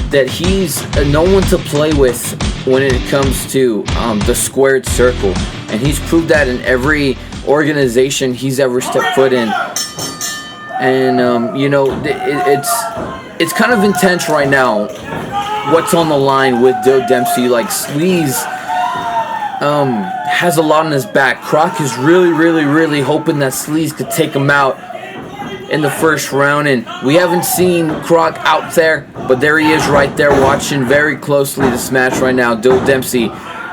that he's no one to play with when it comes to the squared circle. And he's proved that in every organization he's ever stepped foot in. And, you know, it's kind of intense right now what's on the line with Dill Dempsey. Like, Sleazy, has a lot on his back. Croc is really hoping that Sleazy could take him out in the first round, and we haven't seen Croc out there, but there he is right there watching very closely this match right now. Dill Dempsey,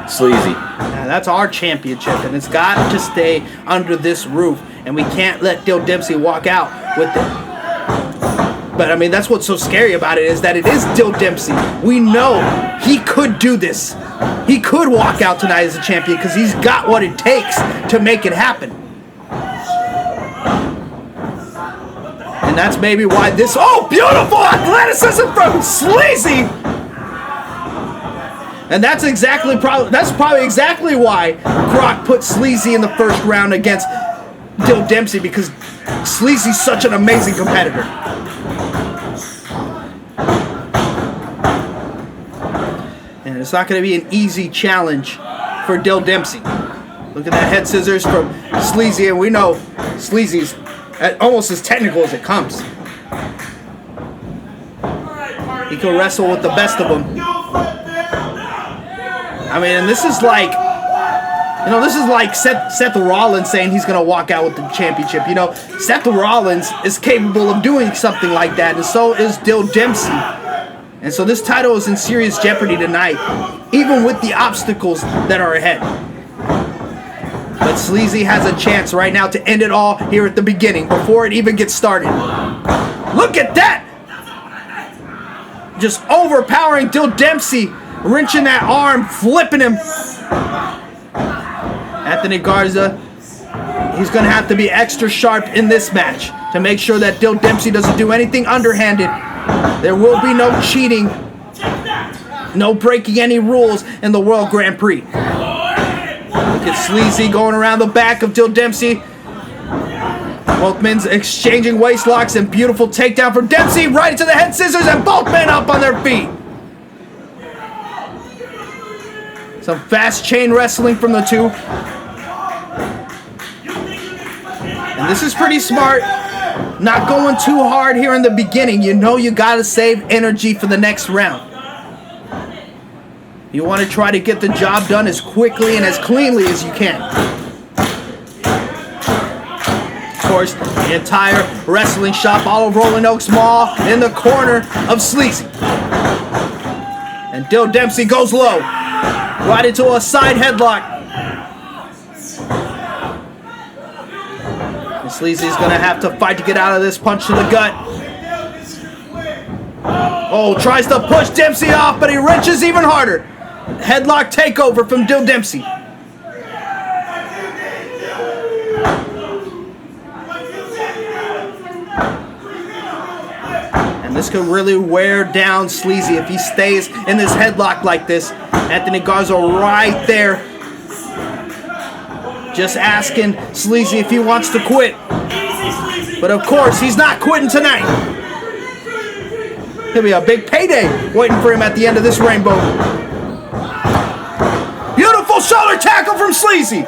Sleazy. Yeah, that's our championship, and it's got to stay under this roof, and we can't let Dill Dempsey walk out with it. But I mean, that's what's so scary about it, is that it is Dill Dempsey. We know he could do this. He could walk out tonight as a champion because he's got what it takes to make it happen. And that's maybe why this... Oh, beautiful athleticism from Sleazy! And that's probably exactly why Croc put Sleazy in the first round against Dill Dempsey, because Sleazy's such an amazing competitor. And it's not going to be an easy challenge for Dill Dempsey. Look at that head scissors from Sleazy, and we know Sleazy's almost as technical as it comes. He can wrestle with the best of them. I mean, and this is like, Seth Rollins saying he's going to walk out with the championship. You know, Seth Rollins is capable of doing something like that, and so is Dill Dempsey. And so this title is in serious jeopardy tonight, even with the obstacles that are ahead. But Sleazy has a chance right now to end it all here at the beginning, before it even gets started. Look at that! Just overpowering Dill Dempsey, wrenching that arm, flipping him. Anthony Garza, he's going to have to be extra sharp in this match to make sure that Dill Dempsey doesn't do anything underhanded. There will be no cheating, no breaking any rules in the World Grand Prix. Look at Sleazy going around the back of Dill Dempsey. Both men exchanging waist locks, and beautiful takedown from Dempsey right into the head scissors, and both men up on their feet. Some fast chain wrestling from the two. And this is pretty smart. Not going too hard here in the beginning. You know you gotta save energy for the next round. You want to try to get the job done as quickly and as cleanly as you can. Of course, the entire wrestling shop, all of Rolling Oaks Mall, in the corner of Sleazy. And Dill Dempsey goes low, right into a side headlock. Sleazy's gonna have to fight to get out of this punch to the gut. Oh, tries to push Dempsey off, but he wrenches even harder. Headlock takeover from Dill Dempsey. And this could really wear down Sleazy if he stays in this headlock like this. Anthony Garza right there, just asking Sleazy if he wants to quit. But of course, he's not quitting tonight. There'll be a big payday waiting for him at the end of this rainbow. Beautiful shoulder tackle from Sleazy.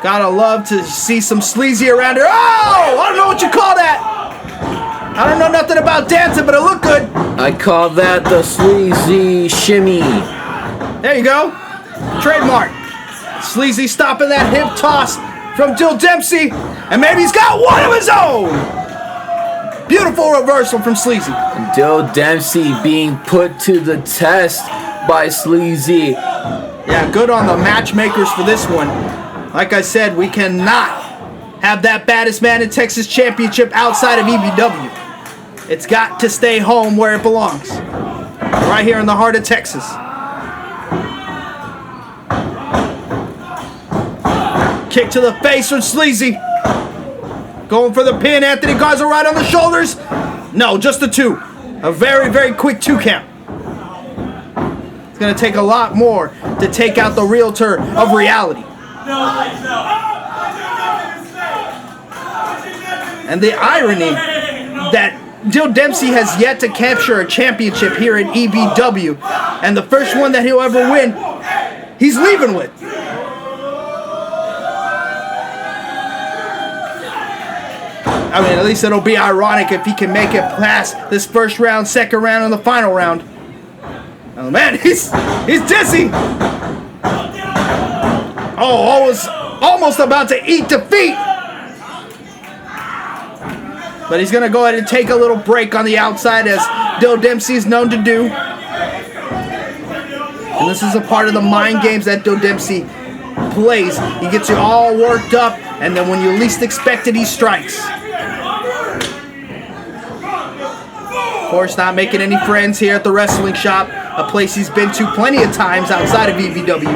Gotta love to see some Sleazy around here. Oh, I don't know what you call that. I don't know nothing about dancing, but it looked good. I call that the Sleazy shimmy. There you go. Trademark. Sleazy stopping that hip toss from Dill Dempsey, and maybe he's got one of his own. Beautiful reversal from Sleazy. Dill Dempsey being put to the test by Sleazy. Yeah, good on the matchmakers for this one. Like I said, we cannot have that Baddest Man in Texas championship outside of EBW. It's got to stay home where it belongs, right here in the heart of Texas. Kick to the face from Sleazy. Going for the pin. Anthony Garza right on the shoulders. No, just the two. A very quick 2 count. It's going to take a lot more to take out the realtor of reality. And the irony that Dill Dempsey has yet to capture a championship here at EBW. And the first one that he'll ever win, he's leaving with. I mean, at least it'll be ironic if he can make it past this first round, second round, and the final round. Oh man, he's dizzy. Oh, almost about to eat defeat. But he's gonna go ahead and take a little break on the outside, as Dill Dempsey is known to do. And this is a part of the mind games that Dill Dempsey plays. He gets you all worked up, and then when you least expect it, he strikes. Of course, not making any friends here at the wrestling shop, a place he's been to plenty of times outside of EBW.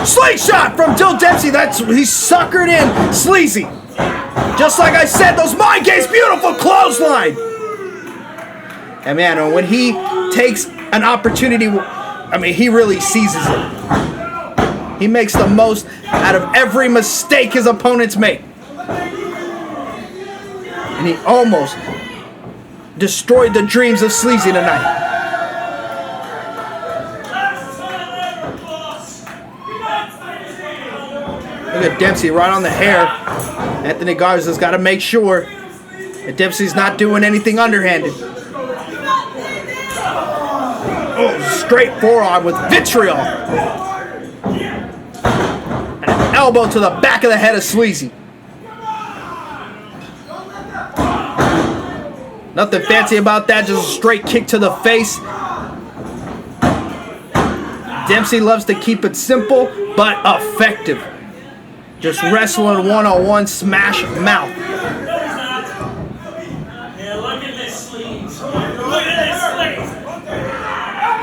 Slingshot from Dill Dempsey. He's suckered in Sleazy. Just like I said, those mind games, beautiful clothesline. And man, when he takes an opportunity, I mean, he really seizes it. He makes the most out of every mistake his opponents make. And he almost destroyed the dreams of Sleazy tonight. Look at Dempsey right on the hair. Anthony Garza's got to make sure that Dempsey's not doing anything underhanded. Oh, straight forearm with vitriol. And an elbow to the back of the head of Sleazy. Nothing fancy about that, just a straight kick to the face. Dempsey loves to keep it simple, but effective. Just wrestling one-on-one, smash mouth. Yeah, look at this sleeves. Look at this sleeves.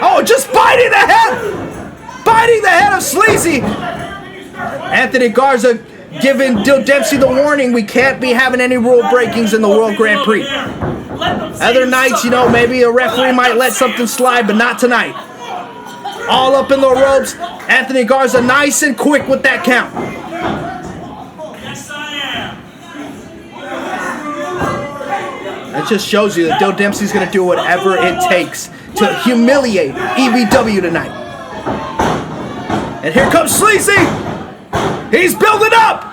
Oh, just biting the head! Biting the head of Sleazy! Anthony Garza giving Dill Dempsey the warning, we can't be having any rule breakings in the World Grand Prix. Other nights, you know, maybe a referee might let something slide, but not tonight. All up in the ropes. Anthony Garza nice and quick with that count. Yes, I am. That just shows you that Dill Dempsey's going to do whatever it takes to humiliate EBW tonight. And here comes Sleazy. He's building up.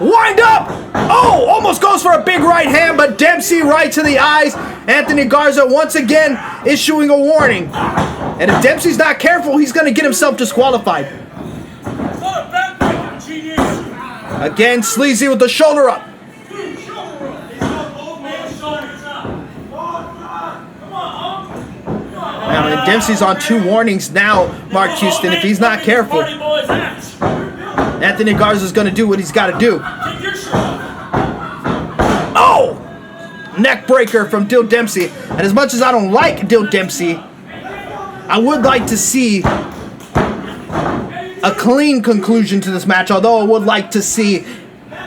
Wind up. Oh, almost goes for a big right hand, but Dempsey right to the eyes. Anthony Garza once again issuing a warning. And if Dempsey's not careful, he's going to get himself disqualified. Again, Sleazy with the shoulder up. Now, and Dempsey's on 2 warnings now, Mark Houston. If he's not careful, Anthony Garza's going to do what he's got to do. Oh! Neck breaker from Dill Dempsey. And as much as I don't like Dill Dempsey, I would like to see a clean conclusion to this match, although I would like to see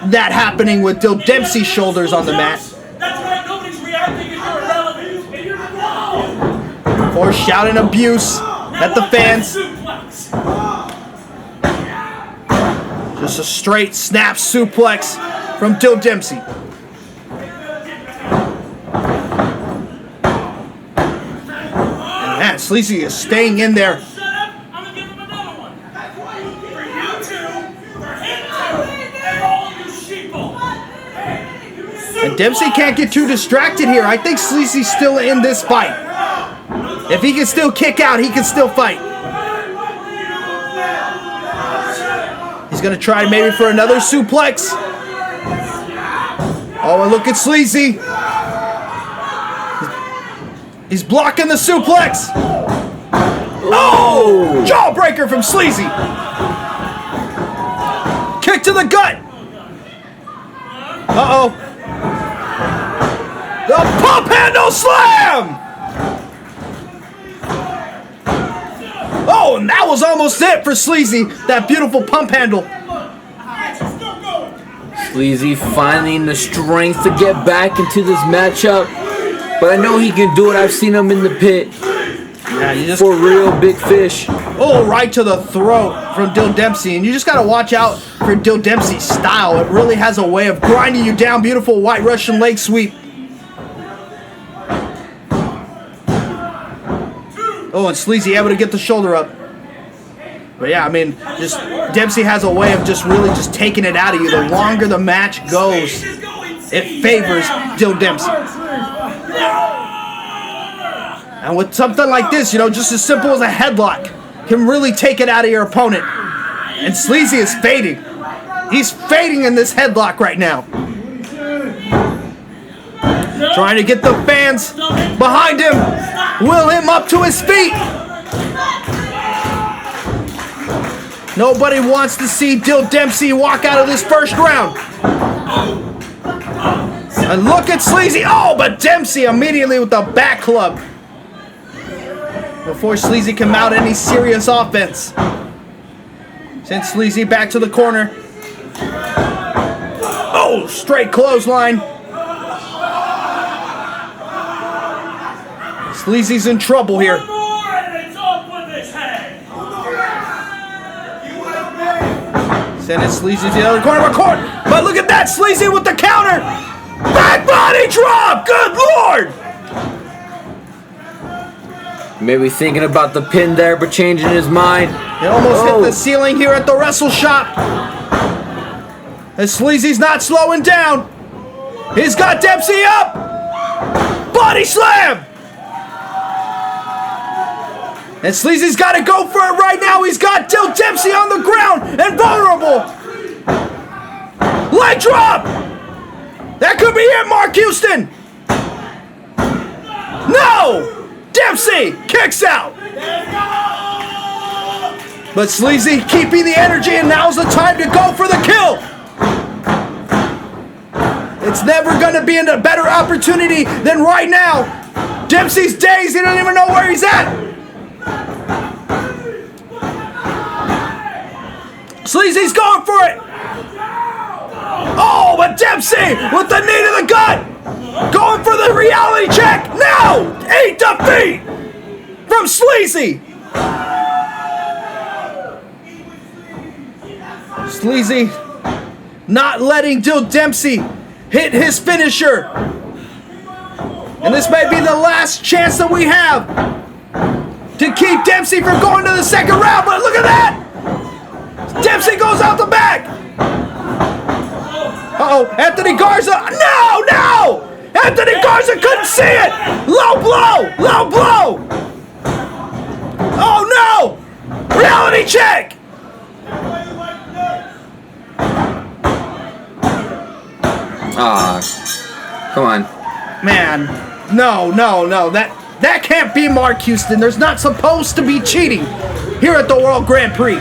that happening with Dill Dempsey's shoulders on the mat. That's why nobody's reacting as you're irrelevant. Or shouting abuse at the fans. Just a straight snap suplex from Dill Dempsey. And man, Sleazy is staying in there. And Dempsey can't get too distracted here. I think Sleazy's still in this fight. If he can still kick out, he can still fight. He's going to try maybe for another suplex. Oh, and look at Sleazy. He's blocking the suplex. Oh! Jawbreaker from Sleazy. Kick to the gut. Uh-oh. The pump handle slam! Oh, and that was almost it for Sleazy. That beautiful pump handle. Sleazy finding the strength to get back into this matchup. But I know he can do it. I've seen him in the pit. Yeah, for real big fish. Oh, right to the throat from Dill Dempsey. And you just got to watch out for Dill Dempsey's style. It really has a way of grinding you down. Beautiful white Russian leg sweep. Oh, and Sleazy able to get the shoulder up. But yeah, I mean, just Dempsey has a way of just really just taking it out of you. The longer the match goes, it favors Dill Dempsey. And with something like this, you know, just as simple as a headlock can really take it out of your opponent. And Sleazy is fading. He's fading in this headlock right now. Trying to get the fans behind him. Will him up to his feet. Nobody wants to see Dill Dempsey walk out of this first round. And look at Sleazy. Oh, but Dempsey immediately with the back club. Before Sleazy can mount any serious offense. Send Sleazy back to the corner. Oh, straight clothesline. Sleazy's in trouble here. Sending Sleazy to the other corner of the court. But look at that, Sleazy with the counter. Back body drop. Good Lord. Maybe thinking about the pin there, but changing his mind. It almost hit the ceiling here at the Wrestle Shop. And Sleazy's not slowing down. He's got Dempsey up. Body slam. And Sleazy's got to go for it right now. He's got Dill Dempsey on the ground and vulnerable. Leg drop. That could be it, Mark Houston. No. Dempsey kicks out. But Sleazy keeping the energy, and now's the time to go for the kill. It's never going to be a better opportunity than right now. Dempsey's dazed. He doesn't even know where he's at. Sleazy's going for it. Oh, but Dempsey with the knee to the gut. Going for the reality check. No! 8 defeat from Sleazy. Sleazy not letting Dill Dempsey hit his finisher. And this may be the last chance that we have to keep Dempsey from going to the second round. But look at that! Dempsey goes out the back. Uh-oh, Anthony Garza. No, no! Anthony Garza couldn't see it. Low blow, low blow. Oh no! Reality check. Come on. Man, no. That can't be Mark Houston. There's not supposed to be cheating here at the World Grand Prix.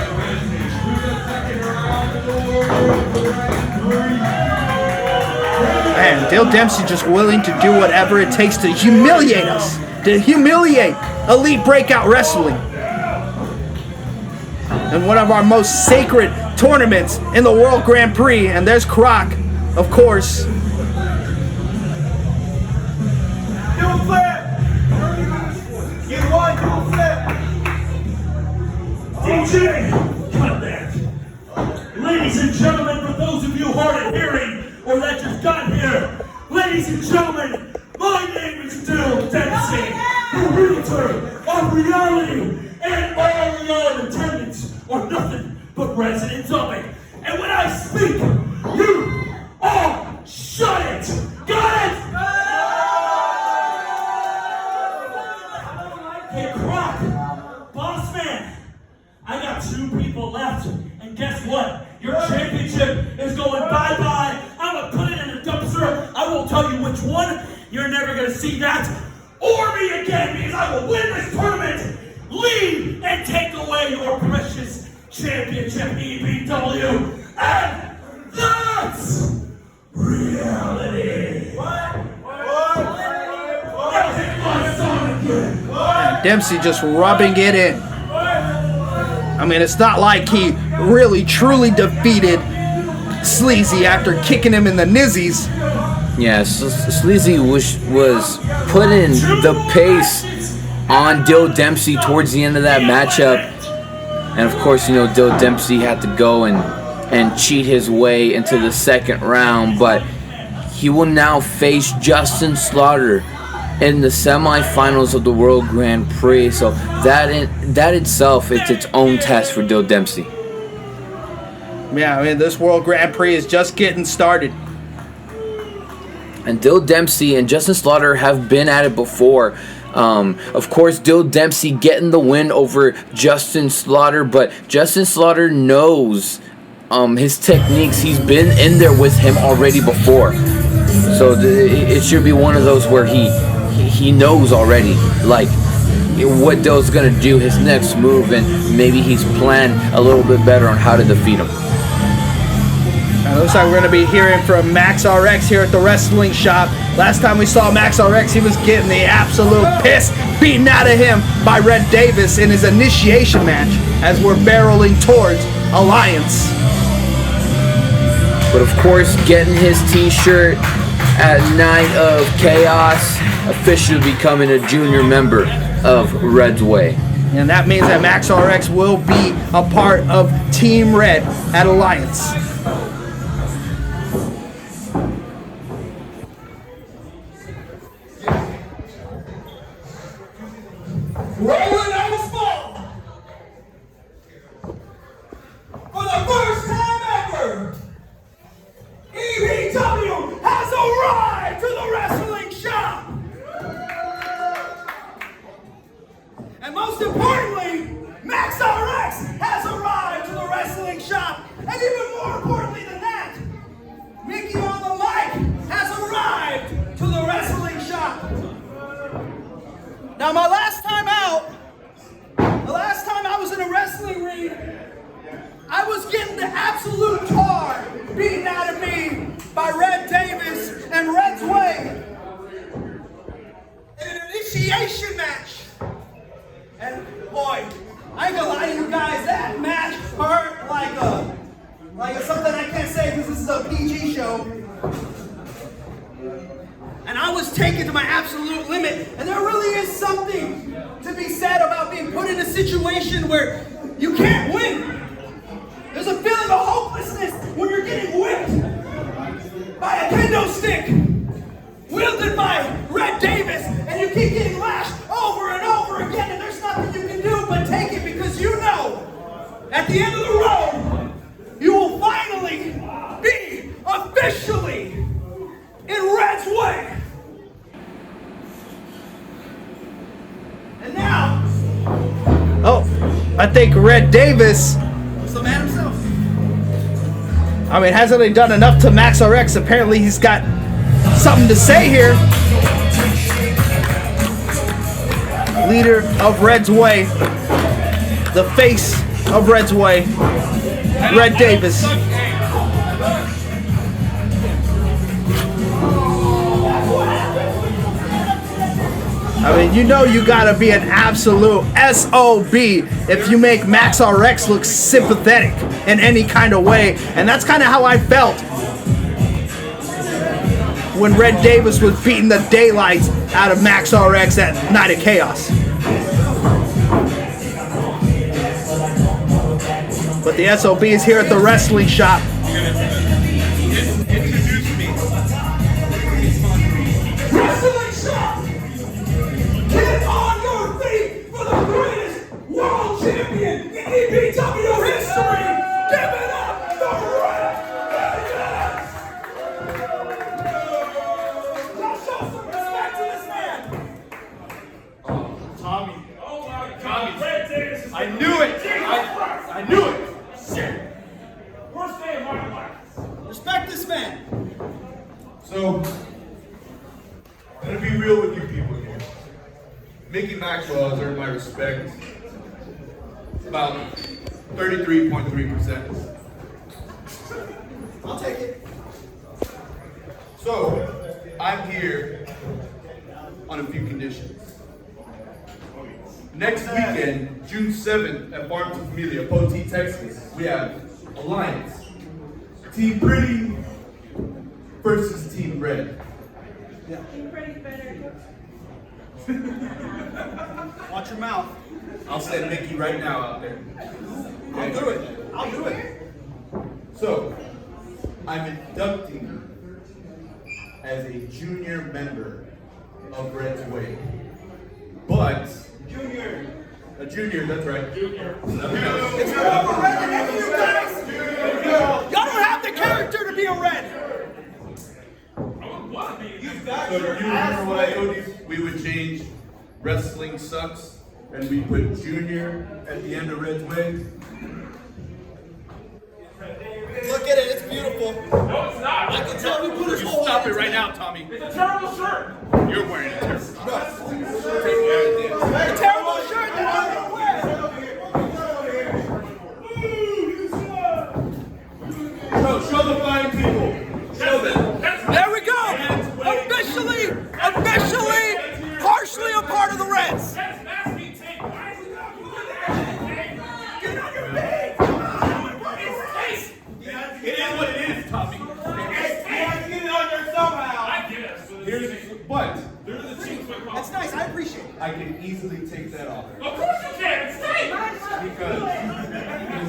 Man, Dill Dempsey just willing to do whatever it takes to humiliate us. To humiliate Elite Breakout Wrestling. In one of our most sacred tournaments in the World Grand Prix. And there's Croc, of course. DJ, cut that. Ladies and gentlemen, for those of you hard of hearing or that just got here, ladies and gentlemen, my name is Dill Dempsey, the realtor of reality, and all y'all in attendance are nothing but residents of it. And when I speak, you all shut it. Got it? Hey, Croc, boss man. I got 2 people left, and guess what? Your championship is going bye-bye. I'm going to put it in a dumpster. I won't tell you which one. You're never going to see that or me again, because I will win this tournament, leave, and take away your precious championship, EBW. And that's reality. What? Dempsey just rubbing it in. I mean, it's not like he really truly defeated Sleazy after kicking him in the nizzies. Yeah, Sleazy was putting the pace on Dill Dempsey towards the end of that matchup. And of course, you know, Dill Dempsey had to go and cheat his way into the second round. But he will now face Justin Slaughter in the semifinals of the World Grand Prix. So that itself is its own test for Dill Dempsey. Yeah, I mean, this World Grand Prix is just getting started. And Dill Dempsey and Justin Slaughter have been at it before. Of course, Dill Dempsey getting the win over Justin Slaughter, but Justin Slaughter knows his techniques. He's been in there with him already before, so it should be one of those where he knows already, like, what Dill's gonna do, his next move, and maybe he's planned a little bit better on how to defeat him. It looks like we're going to be hearing from Max RX here at the wrestling shop. Last time we saw Max RX, he was getting the absolute piss beaten out of him by Red Davis in his initiation match as we're barreling towards Alliance. But of course, getting his t-shirt at Night of Chaos, officially becoming a junior member of Red's Way. And that means that Max RX will be a part of Team Red at Alliance. Rolling out of small. For the first time ever, EBW has arrived to the wrestling shop. And most importantly, Max RX has arrived to the wrestling shop. And even more importantly than that, Mickey on the mic has arrived to the wrestling shop. Now, the last time I was in a wrestling ring, I was getting the absolute tar beaten out of me by Red Davis and Red's Way in an initiation match. And boy, I ain't gonna lie to you guys, that match hurt like something I can't say because this is a PG show. And I was taken to my absolute limit. And there really is something to be said about being put in a situation where you can't win. There's a feeling of hopelessness when you're getting whipped by a kendo stick wielded by Red Davis, and you keep getting lashed over and over again, and there's nothing you can do but take it, because you know at the end of the road you will finally be officially in Red's Way. And now, I think Red Davis, it's the man himself. I mean, hasn't he done enough to Max RX? Apparently he's got something to say here. Leader of Red's Way, the face of Red's Way, Red Davis. I mean, you know you gotta be an absolute SOB if you make Max RX look sympathetic in any kind of way. And that's kind of how I felt when Red Davis was beating the daylights out of Max RX at Night of Chaos. But the SOB is here at the wrestling shop. Wrestling shop! Get on your feet for the greatest world champion in EBW history! Give it up for Red Davis! Now show some respect to this man! Tommy. Oh my Tommy. God, Red Davis is I knew it. I knew it. Shit! Worst day of my life. Respect this man! So, I'm gonna be real with you people here. Mickey Maxwell has earned my respect about 33.3%. I'll take it. So, I'm here on a few conditions. Next weekend, June 7th at Farmington Familia, Poteet, Texas, we have Alliance. Team Pretty versus Team Red. Watch your mouth. I'll send Mickey right now out there. I'll do it. I'll do it. So, I'm inducting as a junior member of Red's Way. But, Junior. a junior, that's right. Junior. It's more of a red than any of you guys. Y'all don't have the character to be a red. You've got So, your you ass remember what I told you? We would change wrestling sucks, and we put Junior at the end of Red's Way. Look at it, it's beautiful. No, it's not. I can tell we put his whole Stop it right now, Tommy. It's a terrible shirt. You're wearing a terrible shirt. A terrible shirt that I'm gonna wear. Show the fine people. Show them. There we go. Officially, partially a part of the Reds. That's masking tape. Why is it not doing that? Get on your feet. It's tape. It is what it is, Tommy. It's tape. Get it on there somehow. I guess. But They're the cheap quick That's nice. I appreciate it. I can easily take that off Of course you can. It's tape. because you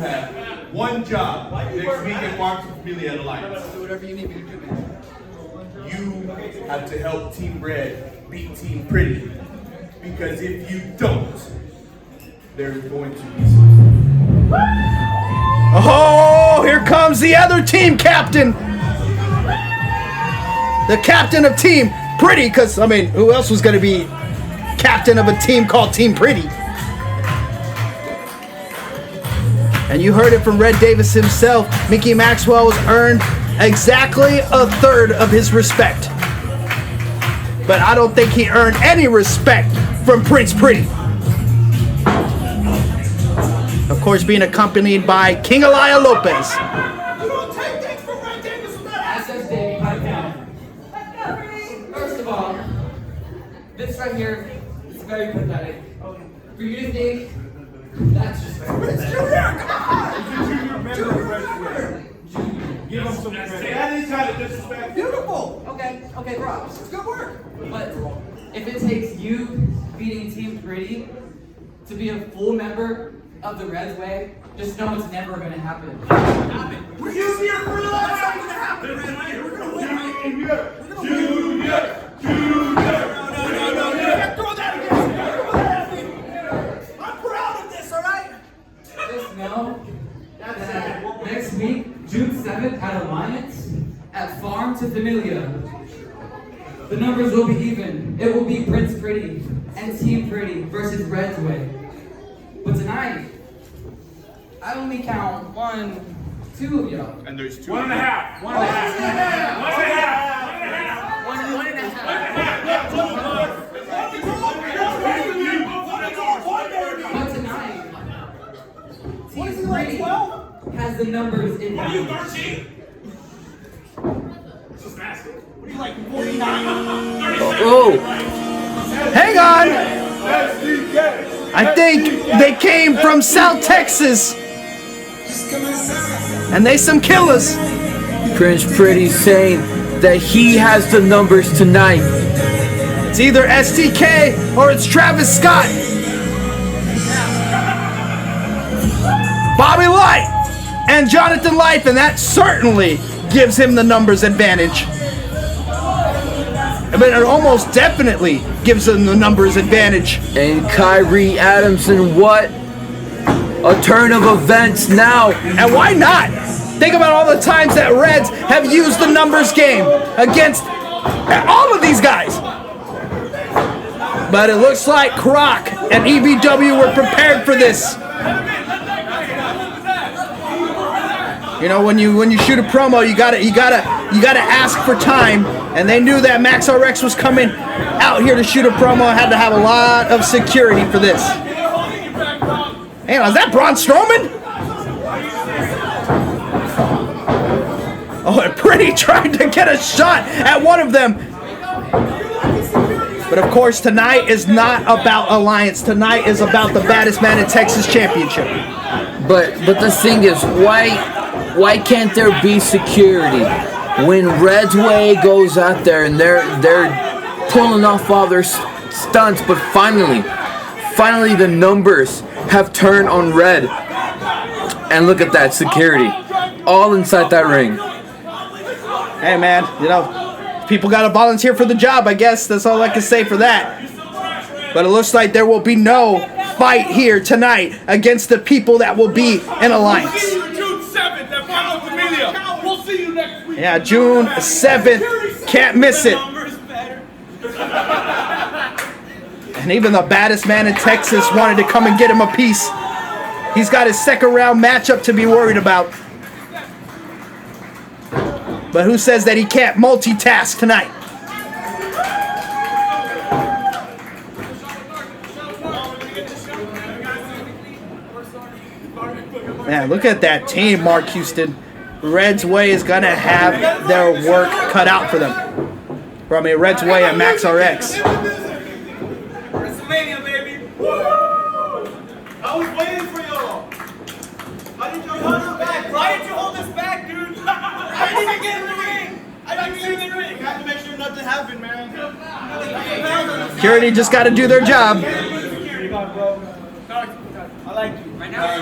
have one job next week at Marks and Familia Alliance. Do whatever you need me to do, man. You have to help Team Red beat Team Pretty, because if you don't, there's going to be some. Oh, here comes the other team captain. The captain of Team Pretty, because, I mean, who else was going to be captain of a team called Team Pretty? And you heard it from Red Davis himself. Mickey Maxwell has earned exactly a third of his respect. But I don't think he earned any respect from Prince Pretty. Of course, being accompanied by King Elia Lopez. You don't take things from Red Davis without asking. SSD, pipe down. First of all, this right here is very pathetic. For you to think that's just It's Junior, come on! Junior, Give them some credit. That is kind of disrespectful. beautiful. okay, props. It's good work. But if it takes you beating Team Pretty to be a full member of the Reds Way, just know it's never gonna happen. We're used here for that. It's not gonna happen, Red. We're gonna win, right? Junior. No. Throw that again. I'm proud of this, all right? Just know that next week, June 7th at Alliance, at Farm to Familia, the numbers will be even. It will be Prince Pretty and Team Pretty versus Reds Way. But tonight, I only count 1, 2 of y'all. And there's two. 1.5. 1.5. 1.5. 1.5. But tonight, What is Team he like, Pretty 12? has the numbers in Are you hand. 13? This is massive. What are you like, 49? Oh, Hang on. I think they came from South Texas. And they some killers. Prince Pretty saying that he has the numbers tonight. It's either STK or it's Travis Scott. Bobby Light and Jonathan Life, and that certainly gives him the numbers advantage. But it almost definitely gives him the numbers advantage. And Kyrie Adamson, what a turn of events now. And why not? Think about all the times that Reds have used the numbers game against all of these guys. But it looks like Croc and EBW were prepared for this. You know, when you shoot a promo, you gotta ask for time, and they knew that Max RX was coming out here to shoot a promo. Had to have a lot of security for this. Hang on, is that Braun Strowman? Oh, and Pretty tried to get a shot at one of them. But of course, tonight is not about Alliance. Tonight is about the Baddest Man in Texas Championship. But the thing is, why can't there be security when Red's Way goes out there and they're pulling off all their stunts? But finally the numbers have turned on Red, and look at that security, all inside that ring. Hey man, you know, people gotta volunteer for the job, I guess. That's all I can say for that. But it looks like there will be no fight here tonight against the people that will be in Alliance. June 7th at Farm to Familia. We'll see you next week. Yeah, June 7th, can't miss it. And even the baddest man in Texas wanted to come and get him a piece. He's got his second round matchup to be worried about. But who says that he can't multitask tonight? Man, look at that team, Mark Houston. Red's Way is going to have their work cut out for them. I mean, Red's Way and Max RX. WrestleMania, baby. Woo! I was waiting for y'all. Why did you hold us back? Why did you hold us back, dude? I didn't even get in the ring. I didn't get in the ring. I had to make sure nothing happened, man. Security just got to do their job. Security, bro. I like you. Right now?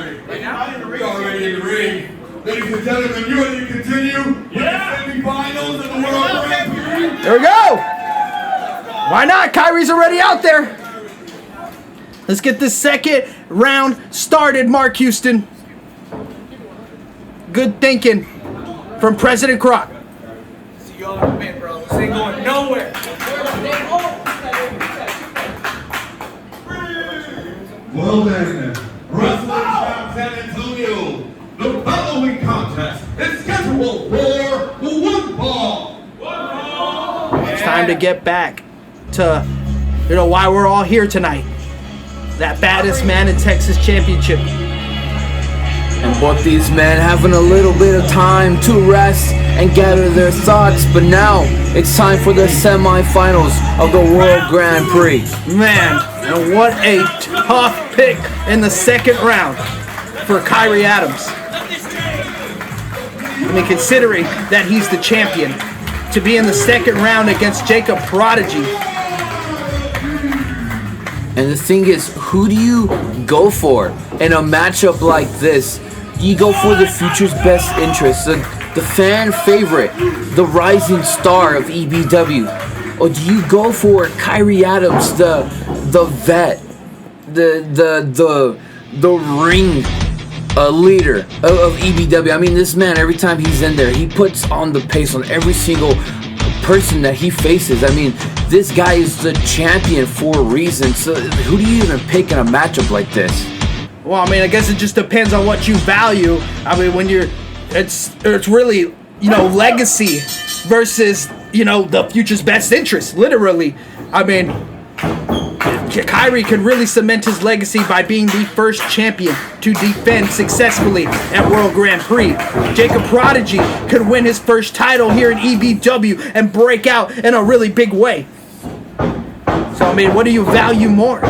You're already in the ring. Ladies and gentlemen, you ready to continue with the semifinals of the World Grand Prix? There we go. Why not? Kyrie's already out there. Let's get this second round started, Mark Houston. Good thinking from President Croc. See y'all in a bit, bro. This ain't going nowhere. Well then, wrestling from San Antonio, the following contest is scheduled for one fall. It's time to get back to, why we're all here tonight. That baddest man in Texas championship. And both these men having a little bit of time to rest and gather their thoughts, but now it's time for the semifinals of the World Grand Prix. Man, and what a tough pick in the second round for Kyrie Adams. I mean, considering that he's the champion, to be in the second round against Jacob Prodigy. And the thing is, who do you go for in a matchup like this? Do you go for the future's best interest, the fan favorite, the rising star of EBW? Or do you go for Kyrie Adams, the vet, the ring leader of EBW? I mean, this man, every time he's in there, he puts on the pace on every single person that he faces. I mean, this guy is the champion for a reason. So who do you even pick in a matchup like this? Well, I mean, I guess it just depends on what you value. I mean, when it's really, legacy versus, the future's best interest, literally. I mean, Kyrie could really cement his legacy by being the first champion to defend successfully at World Grand Prix. Jacob Prodigy could win his first title here in EBW and break out in a really big way. So, I mean, what do you value more?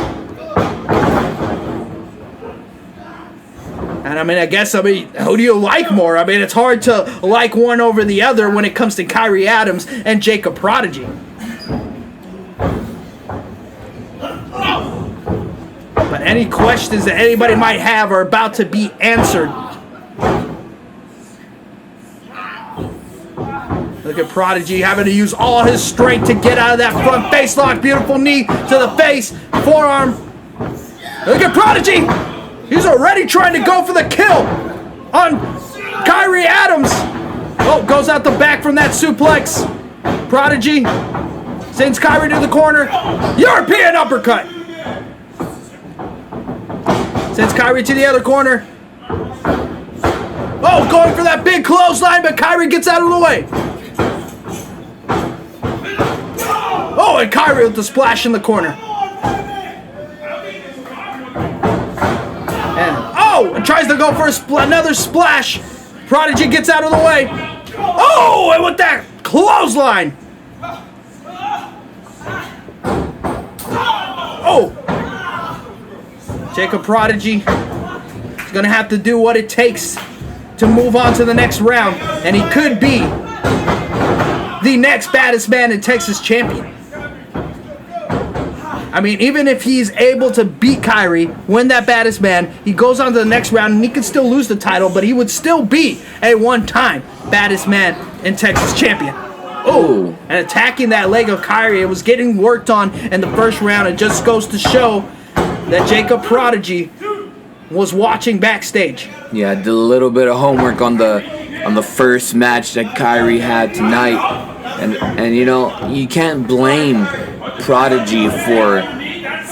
And I mean, who do you like more? I mean, it's hard to like one over the other when it comes to Kyrie Adams and Jacob Prodigy. But any questions that anybody might have are about to be answered. Look at Prodigy having to use all his strength to get out of that front face lock. Beautiful knee to the face, forearm. Look at Prodigy. He's already trying to go for the kill on Kyrie Adams. Oh, goes out the back from that suplex. Prodigy sends Kyrie to the corner. European uppercut. Sends Kyrie to the other corner. Oh, going for that big clothesline, but Kyrie gets out of the way. Oh, and Kyrie with the splash in the corner. And tries to go for another splash. Prodigy gets out of the way. Oh, and with that clothesline. Oh. Jacob Prodigy is going to have to do what it takes to move on to the next round. And he could be the next baddest man in Texas champion. I mean, even if he's able to beat Kyrie, win that baddest man, he goes on to the next round and he could still lose the title, but he would still be a one-time baddest man in Texas champion. Oh, and attacking that leg of Kyrie, it was getting worked on in the first round. It just goes to show that Jacob Prodigy was watching backstage. Yeah, I did a little bit of homework on the first match that Kyrie had tonight, and you can't blame Prodigy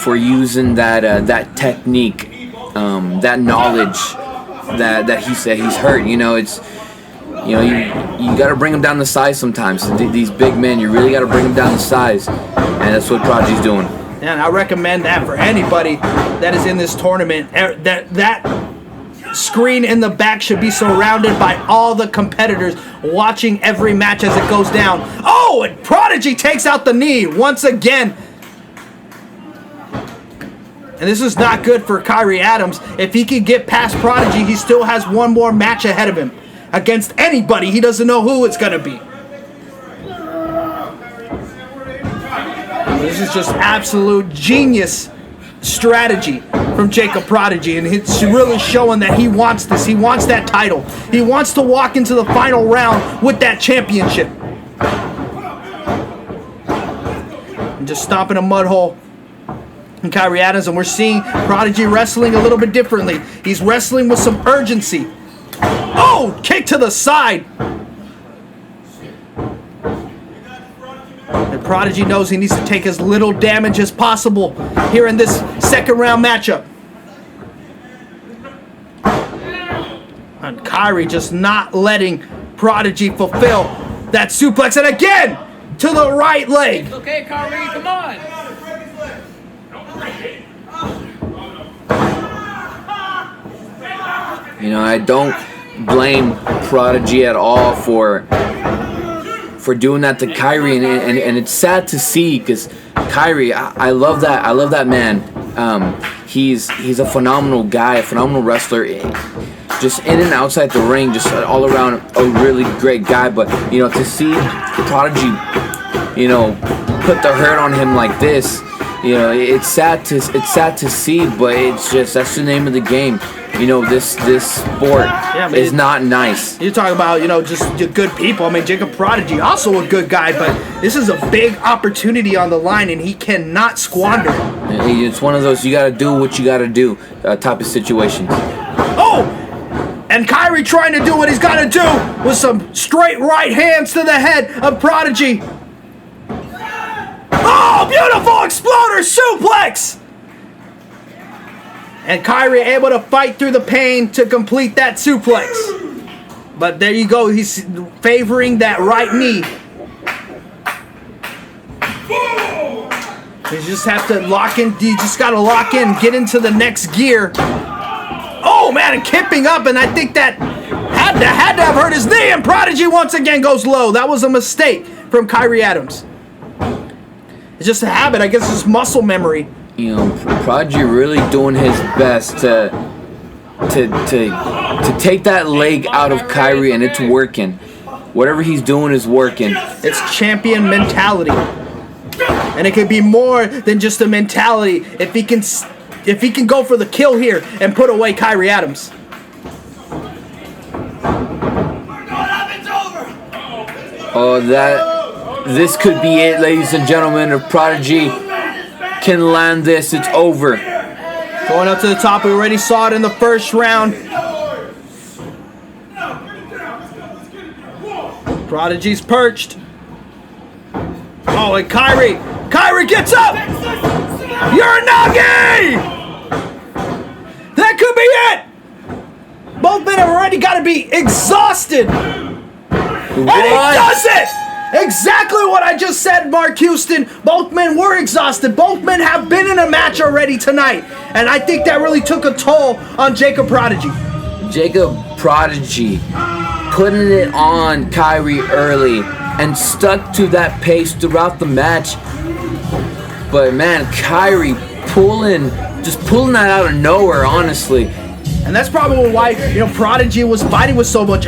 for using that technique, that knowledge that he said he's hurt. You know, it's, you know, you got to bring them down to size sometimes. These big men, you really got to bring them down to size, and that's what Prodigy's doing. And I recommend that for anybody that is in this tournament. That screen in the back should be surrounded by all the competitors watching every match as it goes down. Oh, and Prodigy takes out the knee once again. And this is not good for Kyrie Adams. If he can get past Prodigy, he still has one more match ahead of him against anybody. He doesn't know who it's going to be. This is just absolute genius strategy from Jacob Prodigy, and it's really showing that he wants this. He wants that title. He wants to walk into the final round with that championship. And just stomping a mud hole in Kyrie Adams, and we're seeing Prodigy wrestling a little bit differently. He's wrestling with some urgency. Oh, kick to the side. And Prodigy knows he needs to take as little damage as possible here in this second round matchup. And Kyrie just not letting Prodigy fulfill that suplex. And again, to the right leg. It's okay, Kyrie, come on. You know, I don't blame Prodigy at all for doing that to Kyrie, and it's sad to see, because Kyrie, I love that man. He's a phenomenal guy, a phenomenal wrestler, just in and outside the ring, just all around a really great guy. But you know, to see Prodigy, you know, put the hurt on him like this, you know, it's sad to see, but it's just, that's the name of the game. You know, this sport is not nice. You're talking about, you know, just good people. I mean, Jacob Prodigy, also a good guy, but this is a big opportunity on the line, and he cannot squander it. It's one of those, you got to do what you got to do type of situations. Oh! And Kyrie trying to do what he's got to do with some straight right hands to the head of Prodigy. Oh, beautiful exploder suplex! And Kyrie able to fight through the pain to complete that suplex. But there you go. He's favoring that right knee. You just have to lock in. You just got to lock in. Get into the next gear. Oh, man. And kipping up. And I think that had to have hurt his knee. And Prodigy once again goes low. That was a mistake from Kyrie Adams. It's just a habit. I guess it's just muscle memory. You know, Prodigy really doing his best to take that leg out of Kyrie, and it's working. Whatever he's doing is working. It's champion mentality, and it can be more than just a mentality. If he can go for the kill here and put away Kyrie Adams. Oh, this could be it, ladies and gentlemen. If Prodigy can land this, it's over. Going up to the top, we already saw it in the first round. Prodigy's perched. Oh, and Kyrie gets up! Uranagi! That could be it! Both men have already got to be exhausted. And he does it! Exactly what I just said, Mark Houston. Both men were exhausted. Both men have been in a match already tonight. And I think that really took a toll on Jacob Prodigy. Jacob Prodigy putting it on Kyrie early and stuck to that pace throughout the match. But man, Kyrie pulling that out of nowhere, honestly. And that's probably why, you know, Prodigy was fighting with so much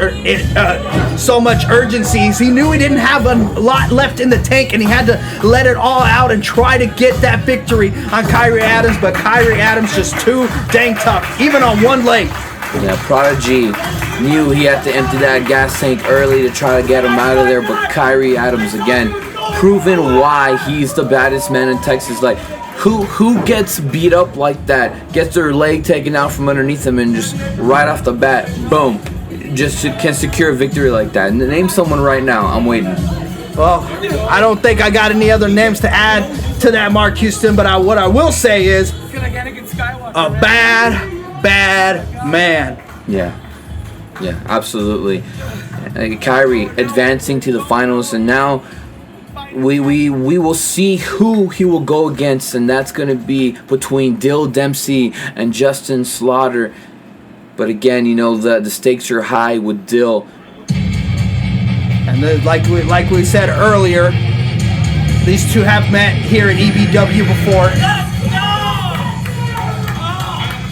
urgency. He knew he didn't have a lot left in the tank, and he had to let it all out and try to get that victory on Kyrie Adams. But Kyrie Adams just too dang tough, even on one leg. Yeah, Prodigy knew he had to empty that gas tank early to try to get him out of there. But Kyrie Adams, again, proving why he's the baddest man in Texas. Like, who gets beat up like that, gets their leg taken out from underneath them, and just right off the bat, boom, just can secure a victory like that? And name someone right now. I'm waiting. Well, I don't think I got any other names to add to that, Mark Houston, but what I will say is a bad man. Yeah, absolutely. Kyrie advancing to the finals, and now we will see who he will go against, and that's going to be between Dill, Dempsey, and Justin Slaughter. But again, you know, the stakes are high with Dill. And like we said earlier, these two have met here at EBW before,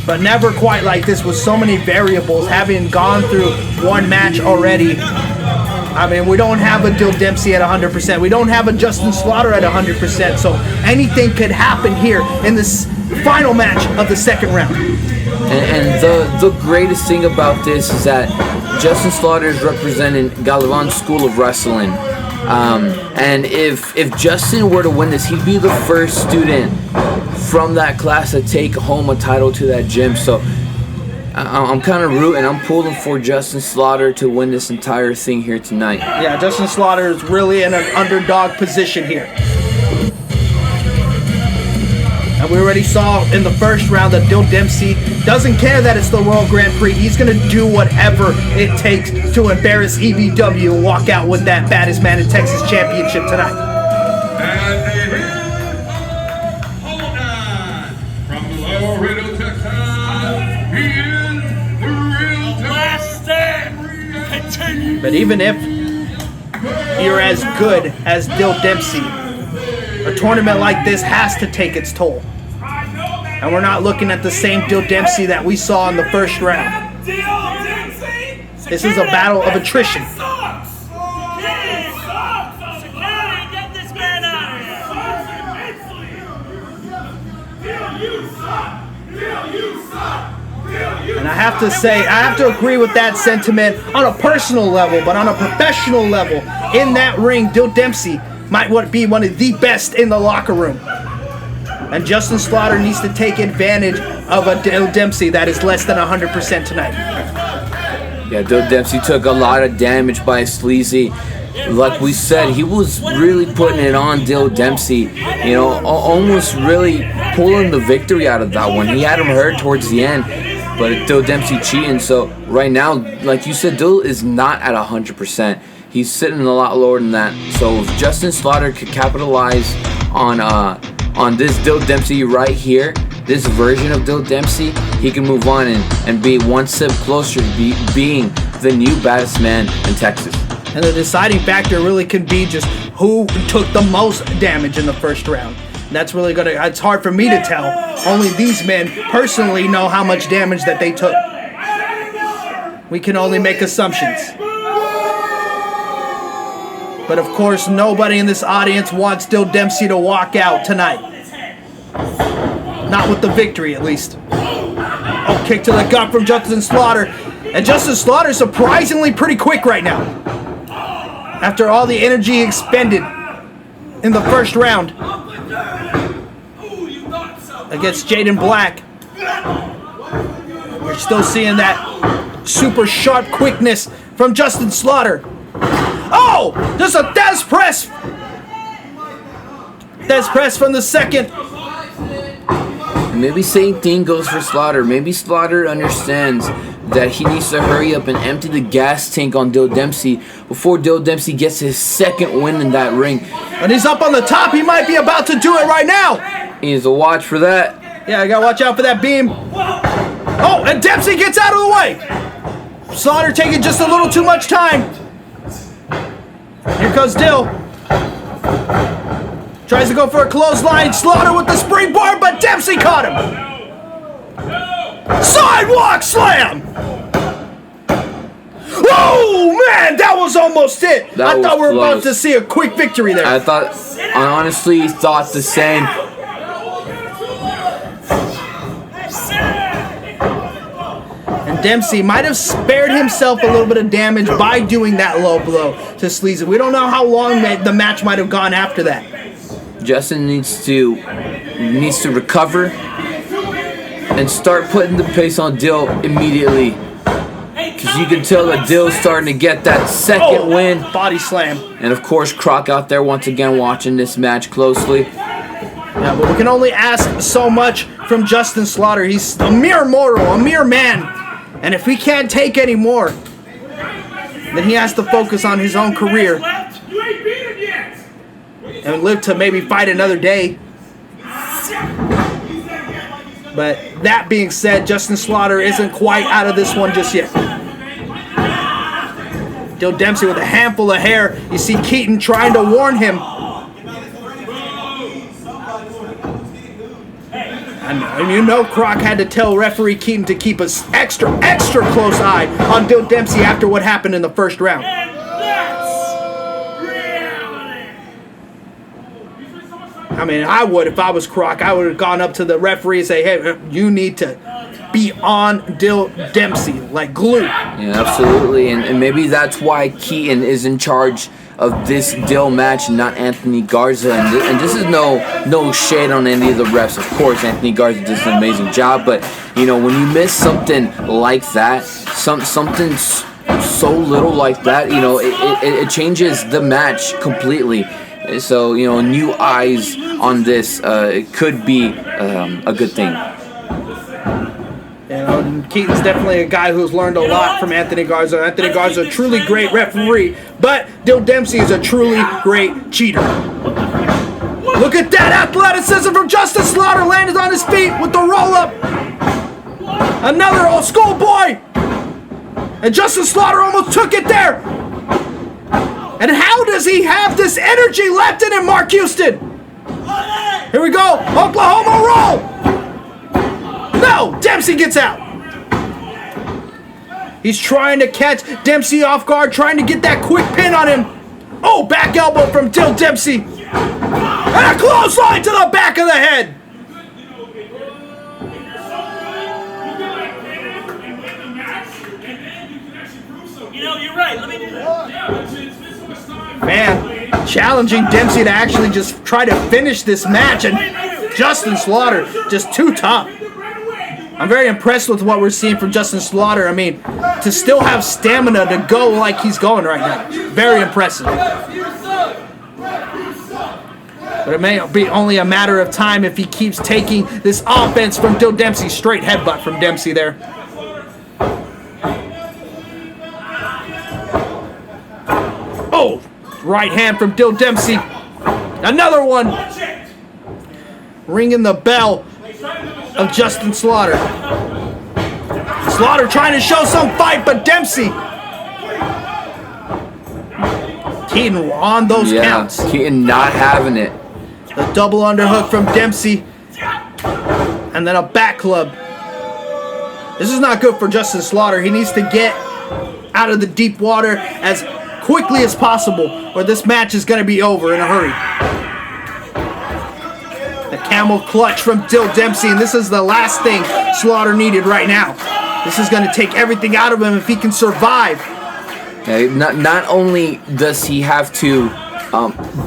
but never quite like this with so many variables, having gone through one match already. I mean, we don't have a Dill Dempsey at 100%. We don't have a Justin Slaughter at 100%. So anything could happen here in this final match of the second round. And the greatest thing about this is that Justin Slaughter is representing Galavan's School of Wrestling. And if Justin were to win this, he'd be the first student from that class to take home a title to that gym. So I'm kind of rooting. I'm pulling for Justin Slaughter to win this entire thing here tonight. Yeah, Justin Slaughter is really in an underdog position here. And we already saw in the first round that Dill Dempsey doesn't care that it's the World Grand Prix. He's going to do whatever it takes to embarrass EBW and walk out with that Baddest Man in Texas championship tonight. And it is Hold from Laredo, Texas. He is the real Last stand. Continue. But even if you're as good as Dill Dempsey, a tournament like this has to take its toll. And we're not looking at the same Dill Dempsey that we saw in the first round. This is a battle of attrition. And I have to say, I have to agree with that sentiment on a personal level, but on a professional level, in that ring, Dill Dempsey might be one of the best in the locker room. And Justin Slaughter needs to take advantage of a Dill Dempsey that is less than 100% tonight. Yeah, Dill Dempsey took a lot of damage by Sleazy. Like we said, he was really putting it on Dill Dempsey. You know, almost really pulling the victory out of that one. He had him hurt towards the end, but Dill Dempsey cheating. So right now, like you said, Dill is not at 100%. He's sitting a lot lower than that. So if Justin Slaughter could capitalize on this Dill Dempsey right here, this version of Dill Dempsey, he can move on and be one step closer to being the new baddest man in Texas. And the deciding factor really could be just who took the most damage in the first round. And that's really it's hard for me to tell. Only these men personally know how much damage that they took. We can only make assumptions. But of course, nobody in this audience wants Dill Dempsey to walk out tonight. Not with the victory, at least. Oh, kick to the gut from Justin Slaughter. And Justin Slaughter surprisingly pretty quick right now. After all the energy expended in the first round against Jaden Black. We're still seeing that super sharp quickness from Justin Slaughter. Oh, just a death press. Death press from the second. Maybe same thing goes for Slaughter. Maybe Slaughter understands that he needs to hurry up and empty the gas tank on Dill Dempsey before Dill Dempsey gets his second win in that ring. And he's up on the top. He might be about to do it right now. He needs to watch for that. Yeah, I gotta watch out for that beam. Oh, and Dempsey gets out of the way. Slaughter taking just a little too much time. Here comes Dill. Tries to go for a clothesline. Slaughter with the springboard, but Dempsey caught him. Sidewalk slam! Oh man, that was almost it. I thought we were about to see a quick victory there. I honestly thought the same. And Dempsey might have spared himself a little bit of damage by doing that low blow to Sleazy. We don't know how long the match might have gone after that. Justin needs to recover and start putting the pace on Dill immediately. Because you can tell that Dill's starting to get that second win. Body slam. And of course, Croc out there once again watching this match closely. Yeah, but we can only ask so much from Justin Slaughter. He's a mere mortal, a mere man. And if he can't take any more, then he has to focus on his own career and live to maybe fight another day. But that being said, Justin Slaughter isn't quite out of this one just yet. Dill Dempsey with a handful of hair. You see Keaton trying to warn him. And you know Croc had to tell referee Keaton to keep an extra close eye on Dill Dempsey after what happened in the first round. I mean, I would, if I was Croc, I would have gone up to the referee and say, hey, you need to be on Dill Dempsey, like glue. Yeah, absolutely. And maybe that's why Keaton is in charge of this Dill match, not Anthony Garza. And this is no shade on any of the refs. Of course, Anthony Garza does an amazing job. But, you know, when you miss something like that, something so little like that, you know, it changes the match completely. So, you know, new eyes on this, it could be a good thing. You know, Keaton's definitely a guy who's learned a lot from Anthony Garza. Anthony Garza is a truly great referee, but Dill Dempsey is a truly great cheater. Look at that athleticism from Justin Slaughter, landed on his feet with the roll-up. Another old school boy. And Justin Slaughter almost took it there. And how does he have this energy left in him, Mark Houston? Here we go, Oklahoma roll. No, Dempsey gets out. He's trying to catch Dempsey off guard, trying to get that quick pin on him. Oh, back elbow from Dill Dempsey. And a clothesline to the back of the head. You know, you're right. Let me do that. Man, challenging Dempsey to actually just try to finish this match, and Justin Slaughter just too tough. I'm very impressed with what we're seeing from Justin Slaughter. I mean, to still have stamina to go like he's going right now. Very impressive. But it may be only a matter of time if he keeps taking this offense from Dill Dempsey. Straight headbutt from Dempsey there. Oh, right hand from Dill Dempsey. Another one. Ringing the bell of Justin Slaughter. Slaughter trying to show some fight, but Dempsey. Keaton on those counts. Keaton not having it. The double underhook from Dempsey. And then a back club. This is not good for Justin Slaughter. He needs to get out of the deep water as quickly as possible, or this match is going to be over in a hurry. The camel clutch from Dill Dempsey, and this is the last thing Slaughter needed right now. This is going to take everything out of him if he can survive. Not only does he have to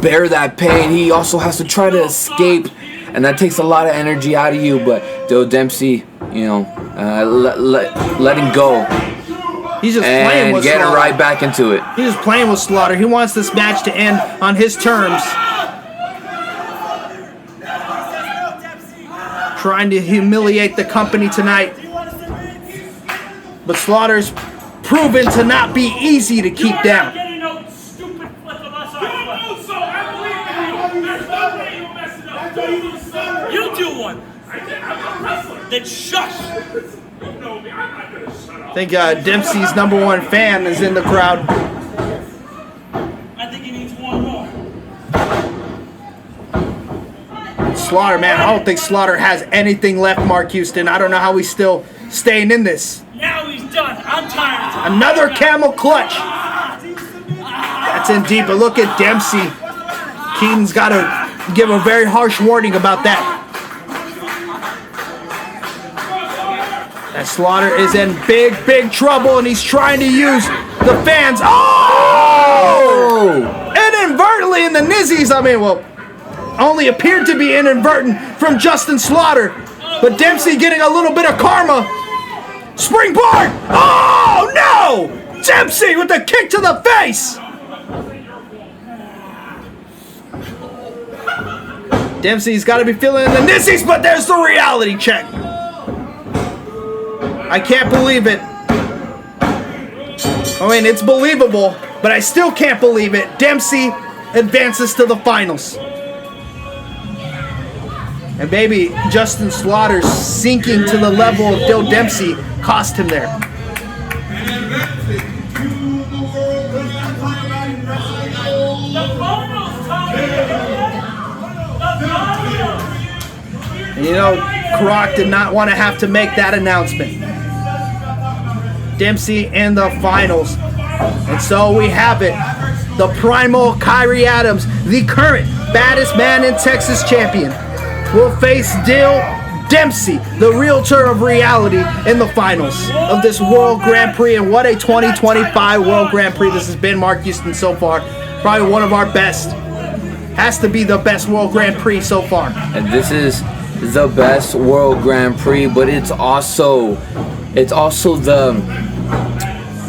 bear that pain, he also has to try to escape, and that takes a lot of energy out of you. But Dill Dempsey, you know, letting go. He's just playing with getting Slaughter. right back into it. He's just playing with Slaughter. He wants this match to end on his terms. Trying to humiliate the company tonight. But Slaughter's proven to not be easy to keep down. You do one. Then shush. I think Dempsey's #1 fan is in the crowd. I think he needs one more. Slaughter, man, I don't think Slaughter has anything left, Mark Houston. I don't know how he's still staying in this. Now he's done. I'm tired. Another camel clutch. That's in deep, but look at Dempsey. Keaton's got to give a very harsh warning about that. That Slaughter is in big trouble, and he's trying to use the fans. Oh! Inadvertently in the nizzies. I mean, well, only appeared to be inadvertent from Justin Slaughter. But Dempsey getting a little bit of karma. Springboard! Oh, no! Dempsey with the kick to the face! Dempsey's got to be feeling the nissies, but there's the reality check. I can't believe it. I mean, it's believable, but I still can't believe it. Dempsey advances to the finals. And maybe Justin Slaughter's sinking to the level of Dill Dempsey cost him there. And you know, Croc did not want to have to make that announcement. Dempsey in the finals. And so we have it. The primal Kyrie Adams, the current baddest man in Texas champion, will face Dill Dempsey, the realtor of reality, in the finals of this World Grand Prix. And what a 2025 World Grand Prix this has been, Mark Houston, so far. Probably one of our best. Has to be the best World Grand Prix so far. And this is the best World Grand Prix, but it's also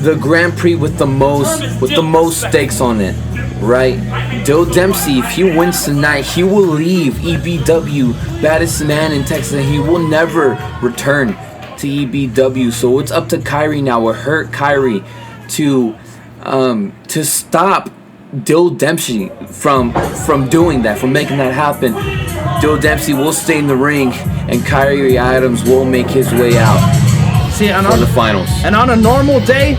the Grand Prix with the most stakes on it, right? Dill Dempsey, if he wins tonight, he will leave EBW, baddest man in Texas, and he will never return to EBW. So it's up to Kyrie now. It hurt Kyrie to stop Dill Dempsey from doing that, from making that happen. Dill Dempsey will stay in the ring, and Kyrie Adams will make his way out for the finals. And on a normal day,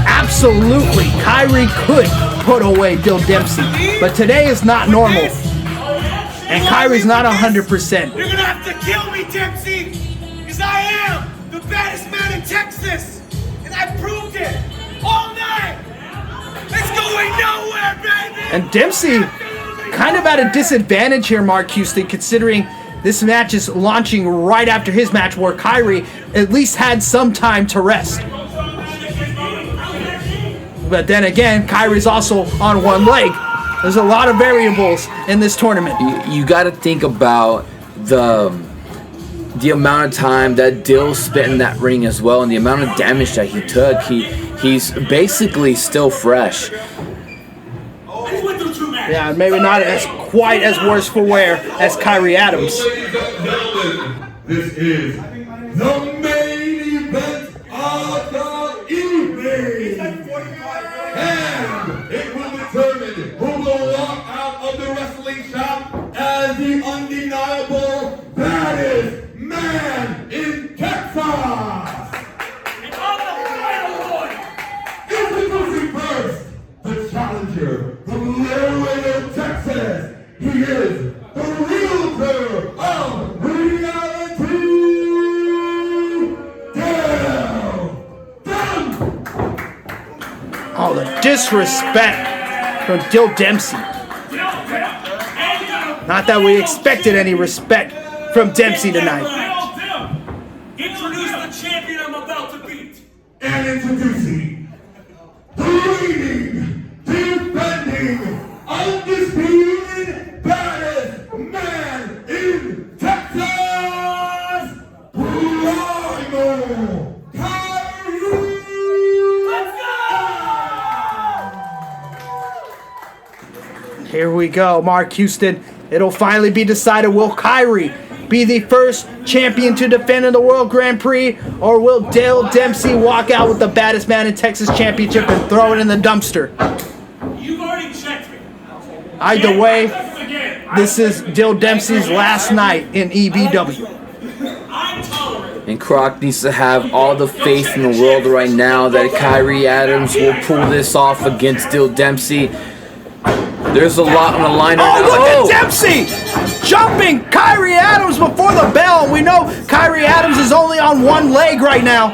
absolutely, Kyrie could put away Dill Dempsey. But today is not normal, and Kyrie's not 100%. You're gonna have to kill me, Dempsey, because I am the baddest man in Texas, and I proved it all night. It's going nowhere, baby. And Dempsey kind of at a disadvantage here, Mark Houston, considering this match is launching right after his match where Kyrie at least had some time to rest. But then again, Kyrie's also on one leg. There's a lot of variables in this tournament. You got to think about the amount of time that Dill spent in that ring as well, and the amount of damage that he took. He's basically still fresh. Yeah, maybe not as quite as worse for wear as Kyrie Adams. This is the main event of the evening. And it will determine who will walk out of the wrestling shop as the undeniable baddest man in Texas. Introducing first, the challenger from Laredo, Texas. He is the realtor of reality, Dill. Oh, the disrespect from Dill Dempsey. Not that we expected any respect from Dempsey tonight. Introduce the champion I'm about to beat. And introducing the reigning, defending, undisputed baddest man in Texas, Primal Kyrie. Let's go! Here we go, Mark Houston. It'll finally be decided. Will Kyrie be the first champion to defend in the World Grand Prix, or will Dill Dempsey walk out with the baddest man in Texas championship and throw it in the dumpster? You've already checked me. Either way, this is Dill Dempsey's last night in EBW. I'm tolerant. And Croc needs to have all the faith in the world right now that Kyrie Adams will pull this off against Dill Dempsey. There's a lot on the line right now. Oh, look at Dempsey! Jumping Kyrie Adams before the bell. We know Kyrie Adams is only on one leg right now.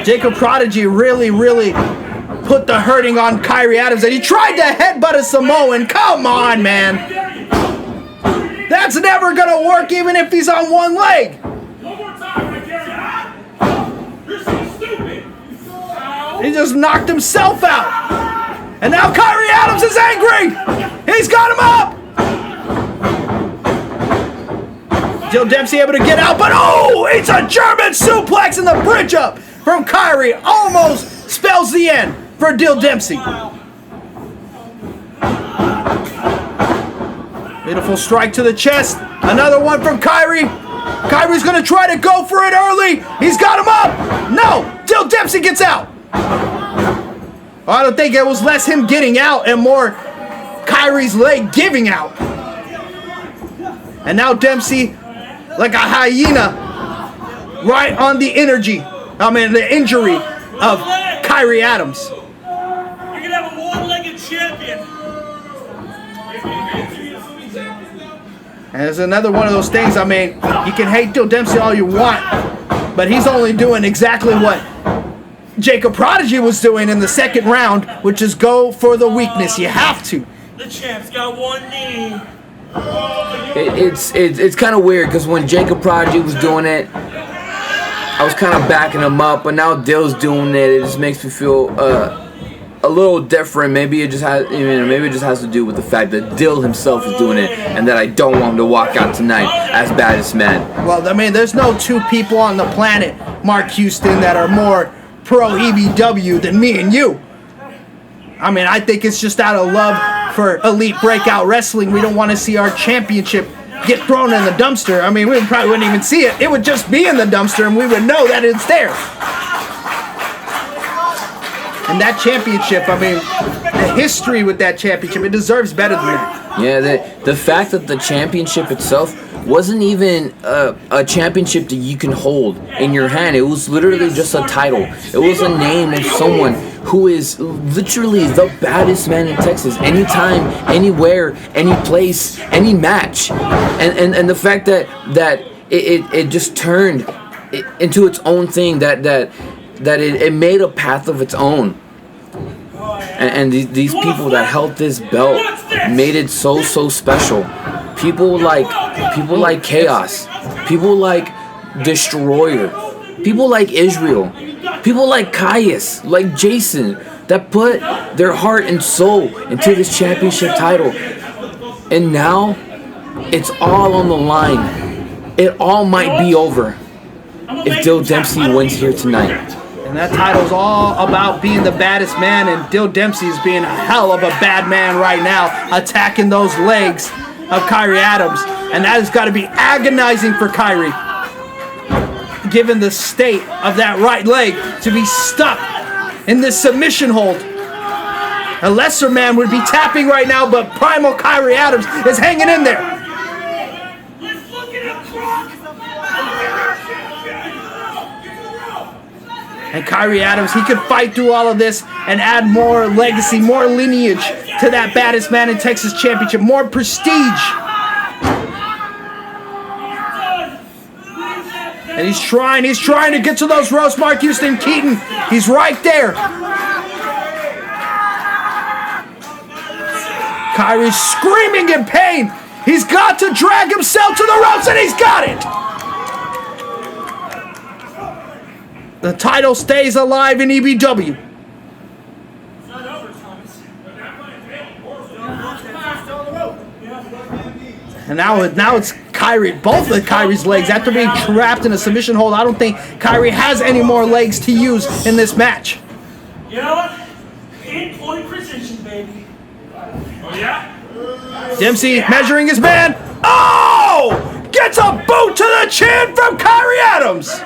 Jacob Prodigy really put the hurting on Kyrie Adams, and he tried to headbutt a Samoan. Come on, man. That's never gonna work even if he's on one leg. One more time, you're so stupid. He just knocked himself out. And now Kyrie Adams is angry. He's got him up. Dill Dempsey able to get out, but oh, it's a German suplex, and the bridge up from Kyrie almost spells the end for Dill Dempsey. Beautiful strike to the chest. Another one from Kyrie. Kyrie's gonna try to go for it early. He's got him up. No, Dill Dempsey gets out. I don't think it was less him getting out and more Kyrie's leg giving out. And now Dempsey, like a hyena, right on the the injury of Kyrie Adams. You're gonna have a one-legged champion. And it's another one of those things, I mean, you can hate Dill Dempsey all you want, but he's only doing exactly what Jacob Prodigy was doing in the second round, which is go for the weakness. You have to. The champ's got one knee. It's kind of weird because when Jacob Prodigy was doing it, I was kind of backing him up, but now Dill's doing it. It just makes me feel a little different. Maybe it just has, maybe it just has to do with the fact that Dill himself is doing it, and that I don't want him to walk out tonight as Baddest Man. Well, I mean, there's no two people on the planet, Mark Houston, that are more pro EBW than me and you. I mean, I think it's just out of love for Elite Breakout Wrestling. We don't want to see our championship get thrown in the dumpster. I mean, we probably wouldn't even see it. It would just be in the dumpster, and we would know that it's there. And that championship, I mean, the history with that championship, it deserves better than that. Yeah, the fact that the championship itself wasn't even a championship that you can hold in your hand. It was literally just a title. It was a name of someone who is literally the baddest man in Texas. Anytime, anywhere, any place, any match. And the fact that it just turned into its own thing, that it made a path of its own. And these people that held this belt made it so special. People like Chaos, people like Destroyer, people like Israel, people like Caius, like Jason, that put their heart and soul into this championship title. And now it's all on the line. It all might be over if Dill Dempsey wins here tonight. And that title's all about being the baddest man, and Dill Dempsey is being a hell of a bad man right now, attacking those legs of Kyrie Adams. And that has got to be agonizing for Kyrie, given the state of that right leg, to be stuck in this submission hold. A lesser man would be tapping right now, but Primal Kyrie Adams is hanging in there. And Kyrie Adams, he could fight through all of this and add more legacy, more lineage to that Baddest Man in Texas championship, more prestige. And he's trying to get to those ropes, Mark Houston Keaton. He's right there. Kyrie's screaming in pain. He's got to drag himself to the ropes, and he's got it. The title stays alive in EBW. And now it's Kyrie, both of Kyrie's legs. After being trapped in a submission hold, I don't think Kyrie has any more legs to use in this match. You know what? Pinpoint precision, baby. Oh, yeah? Dempsey measuring his man. Oh! Gets a boot to the chin from Kyrie Adams.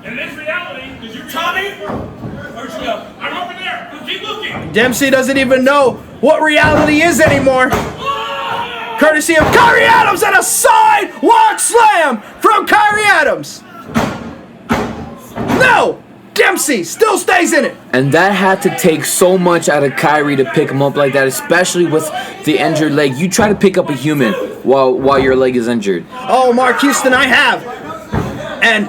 In this reality, did you Tommy? Where'd you go? I'm over there. Keep looking. Dempsey doesn't even know what reality is anymore. Courtesy of Kyrie Adams, and a sidewalk slam from Kyrie Adams. No! Dempsey still stays in it. And that had to take so much out of Kyrie to pick him up like that, especially with the injured leg. You try to pick up a human while your leg is injured. Oh, Mark Houston, I have. And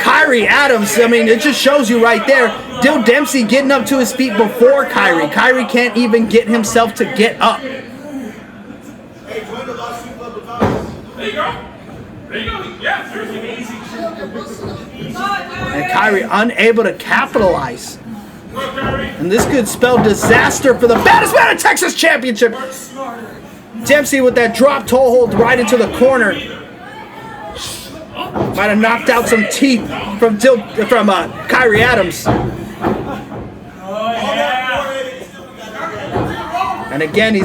Kyrie Adams, I mean, it just shows you right there. Dill Dempsey getting up to his feet before Kyrie. Kyrie can't even get himself to get up. There you go. There you go. Yeah, seriously, easy. And Kyrie unable to capitalize. And this could spell disaster for the Baddest Man in Texas Championship. Dempsey with that drop toe hold right into the corner. Might have knocked out some teeth from Kyrie Adams. Oh, yeah. And again, he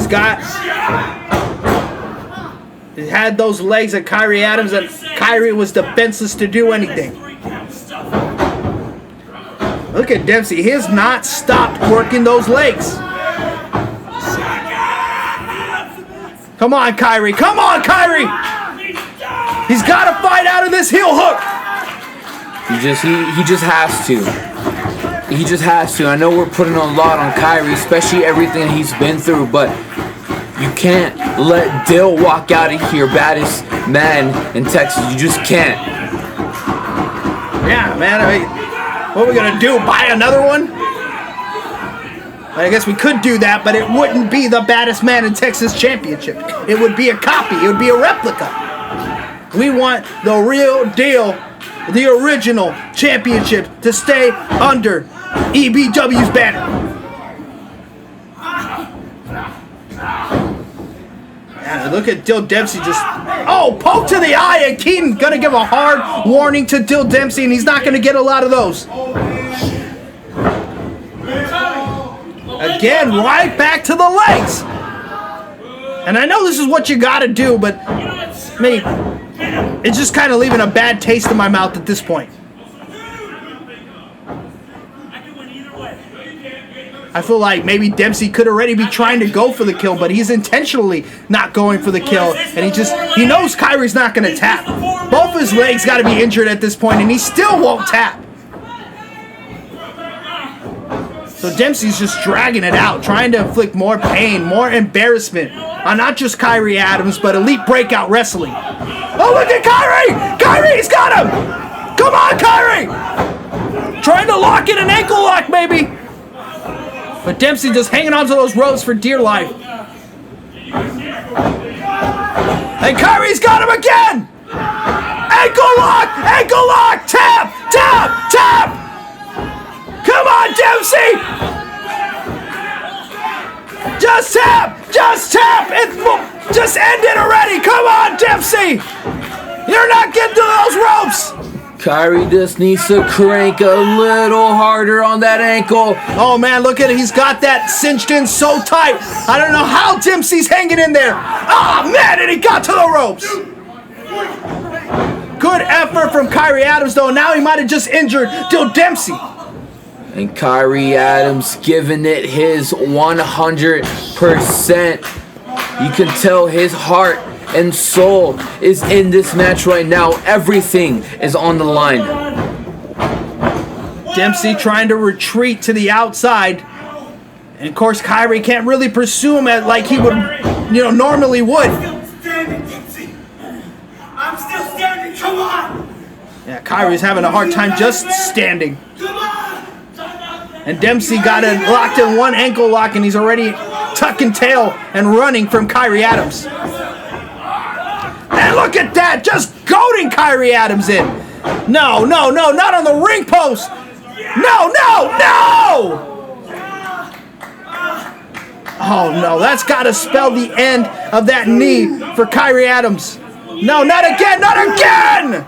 had those legs at Kyrie Adams, and Kyrie was defenseless to do anything. Look at Dempsey. He has not stopped working those legs. Come on, Kyrie. Come on, Kyrie. He's got to fight out of this heel hook. He just has to. He just has to. I know we're putting a lot on Kyrie, especially everything he's been through, but you can't let Dill walk out of here, baddest man in Texas. You just can't. Yeah, man. I mean, what are we going to do? Buy another one? I guess we could do that, but it wouldn't be the Baddest Man in Texas championship. It would be a copy. It would be a replica. We want the real deal, the original championship to stay under EBW's banner. Yeah, look at Dill Dempsey just... Oh, poke to the eye, and Keaton gonna give a hard warning to Dill Dempsey, and he's not gonna get a lot of those. Again, right back to the legs. And I know this is what you gotta do, but me, it's just kind of leaving a bad taste in my mouth at this point. I feel like maybe Dempsey could already be trying to go for the kill, but he's intentionally not going for the kill, and he knows Kyrie's not going to tap. Both his legs got to be injured at this point, and he still won't tap. So Dempsey's just dragging it out, trying to inflict more pain, more embarrassment on not just Kyrie Adams, but Elite Breakout Wrestling. Oh, look at Kyrie! Kyrie's got him! Come on, Kyrie! Trying to lock in an ankle lock, maybe. But Dempsey just hanging onto those ropes for dear life. And Kyrie's got him again! Ankle lock! Ankle lock! Tap! Tap! Tap! Come on, Dempsey! Just tap! Just tap! Just end it already! Come on, Dempsey! You're not getting to those ropes! Kyrie just needs to crank a little harder on that ankle. Oh man, look at it. He's got that cinched in so tight. I don't know how Dempsey's hanging in there. Oh man, and he got to the ropes. Good effort from Kyrie Adams though. Now he might have just injured Dill Dempsey. And Kyrie Adams giving it his 100%. You can tell his heart and soul is in this match right now. Everything is on the line. Dempsey trying to retreat to the outside. And of course Kyrie can't really pursue him like he would, normally would. I'm still standing, Dempsey. I'm still standing. Come on. Yeah, Kyrie's having a hard time just standing. Come on. And Dempsey got it locked in one ankle lock, and he's already tucking tail and running from Kyrie Adams. And look at that, just goading Kyrie Adams in. No, no, no, not on the ring post. No, no, no! Oh no, that's got to spell the end of that knee for Kyrie Adams. No, not again, not again!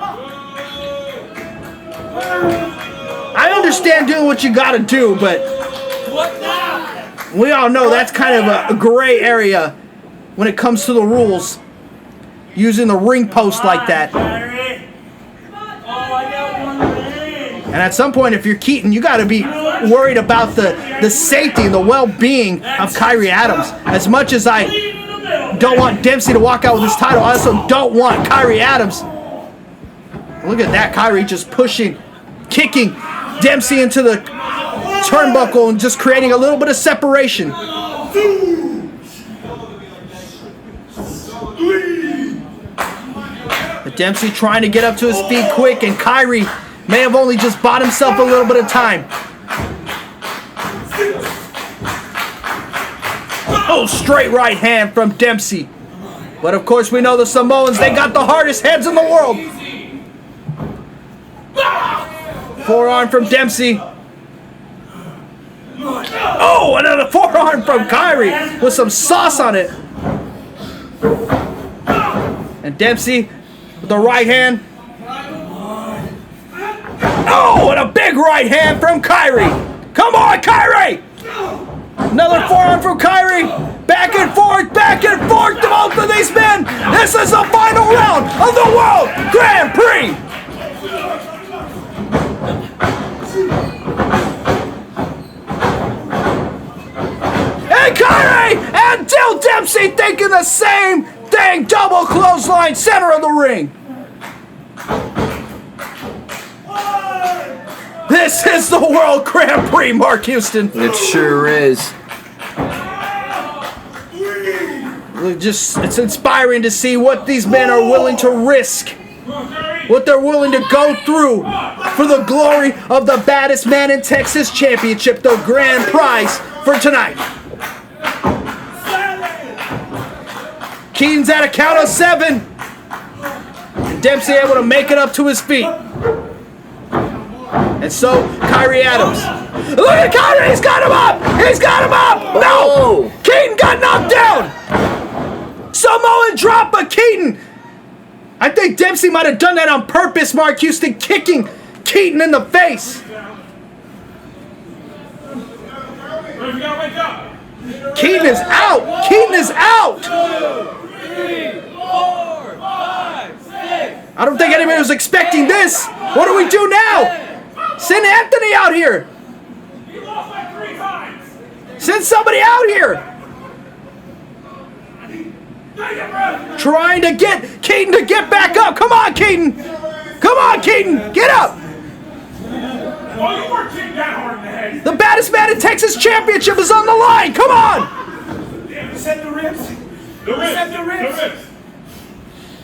I understand doing what you got to do, but we all know that's kind of a gray area when it comes to the rules. Using the ring post like that. And at some point, if you're Keaton, you got to be worried about the safety and the well-being of Kyrie Adams. As much as I don't want Dempsey to walk out with his title, I also don't want Kyrie Adams. Look at that, Kyrie just pushing, kicking Dempsey into the turnbuckle and just creating a little bit of separation. But Dempsey trying to get up to his feet quick, and Kyrie may have only just bought himself a little bit of time. Oh, straight right hand from Dempsey. But of course we know the Samoans, they got the hardest heads in the world. Forearm from Dempsey. Oh, another forearm from Kyrie with some sauce on it. And Dempsey with the right hand. Oh, and a big right hand from Kyrie. Come on, Kyrie! Another forearm from Kyrie. Back and forth to both of these men. This is the final round of the World Grand Prix. And Kyrie and Dill Dempsey thinking the same thing. Double clothesline, center of the ring. This is the World Grand Prix, Mark Houston. It sure is. It's inspiring to see what these men are willing to risk, what they're willing to go through for the glory of the Baddest Man in Texas Championship, the grand prize for tonight. Keaton's at a count of 7. And Dempsey able to make it up to his feet. And so, Kyrie Adams. Look at Kyrie! He's got him up! He's got him up! No! Oh. Keaton got knocked down! Samoan drop, but Keaton! I think Dempsey might have done that on purpose, Mark Houston, kicking Keaton in the face. Keaton is out! Keaton is out! 2, 3, 4, 5, 6. I don't think anybody was expecting this. What do we do now? Send Anthony out here. He lost like 3 times. Send somebody out here. Trying to get Keaton to get back up. Come on, Keaton. Come on, Keaton. Get up. Oh, you weren't kicked that hard in the head. The Baddest Man in Texas Championship is on the line. Come on. Damn, set the ribs. Set the ribs.